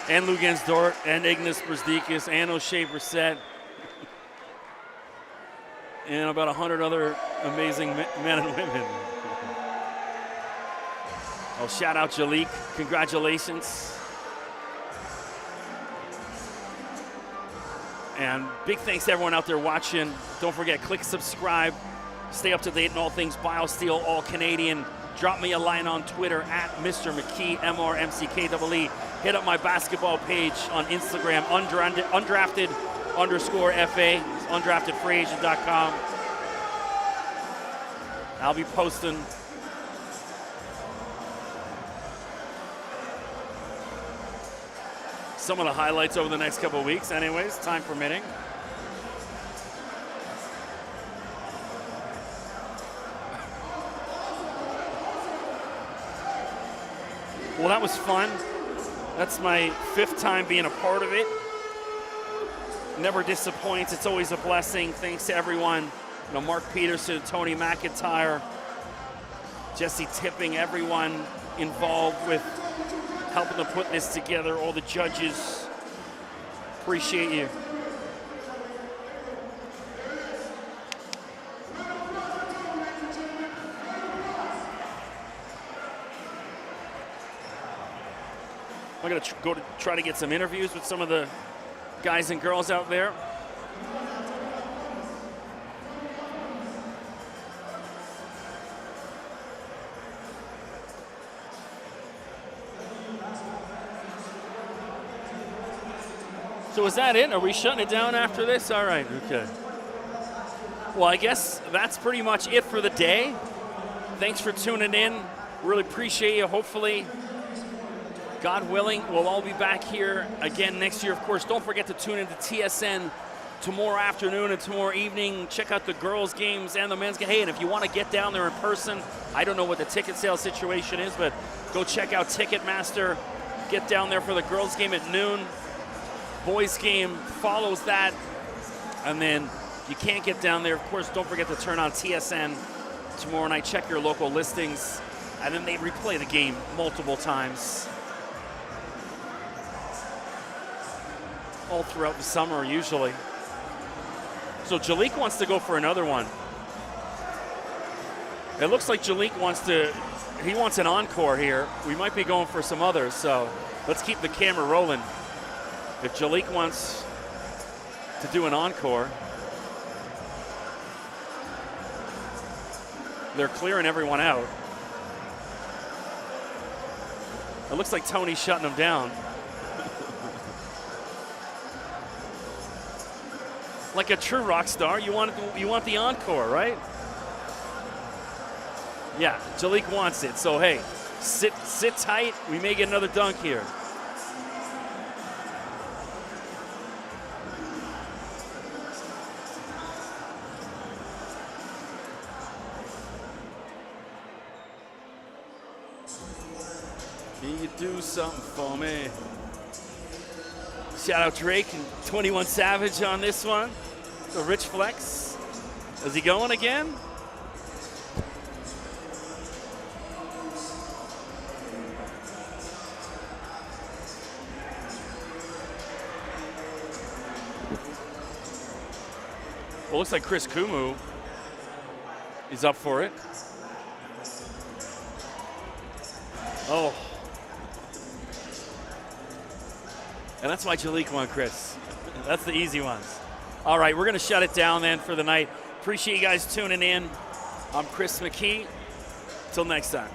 And Luguentz Dort, and Ignas Brazdeikis, and O'Shea Brissett, and about 100 other amazing men and women. Oh, shout out Jalik. Congratulations. And big thanks to everyone out there watching. Don't forget, click subscribe. Stay up to date on all things Biosteel All-Canadian. Drop me a line on Twitter at Mr. McKee, MRMCKEE. Hit up my basketball page on Instagram, undrafted_FA, undraftedfreeagent.com. I'll be posting some of the highlights over the next couple of weeks, anyways, time permitting. Well, that was fun. That's my 5th time being a part of it. Never disappoints. It's always a blessing. Thanks to everyone. You know, Mark Peterson, Tony McIntyre, Jesse Tipping, everyone involved with helping to put this together, all the judges. Appreciate you. I'm going to go to try to get some interviews with some of the guys and girls out there. So is that it? Are we shutting it down after this? All right, okay. Well, I guess that's pretty much it for the day. Thanks for tuning in. Really appreciate you. Hopefully, God willing, we'll all be back here again next year. Of course, don't forget to tune into TSN tomorrow afternoon and tomorrow evening. Check out the girls' games and the men's game. Hey, and if you want to get down there in person, I don't know what the ticket sale situation is, but go check out Ticketmaster. Get down there for the girls' game at noon. Boys' game follows that. And then you can't get down there. Of course, don't forget to turn on TSN tomorrow night. Check your local listings. And then they replay the game multiple times. All throughout the summer, usually. So Jalik wants to go for another one. It looks like Jalik wants an encore here. We might be going for some others, so let's keep the camera rolling. If Jalik wants to do an encore, they're clearing everyone out. It looks like Tony's shutting them down. Like a true rock star, you want the encore, right? Yeah, Jalik wants it. So hey, sit tight. We may get another dunk here. Can you do something for me? Shout out Drake and 21 Savage on this one. The rich flex. Is he going again? Well, looks like Chris Kumu is up for it. Oh. And that's why Jalik won, Chris. That's the easy ones. All right, we're going to shut it down then for the night. Appreciate you guys tuning in. I'm Chris McKee. Till next time.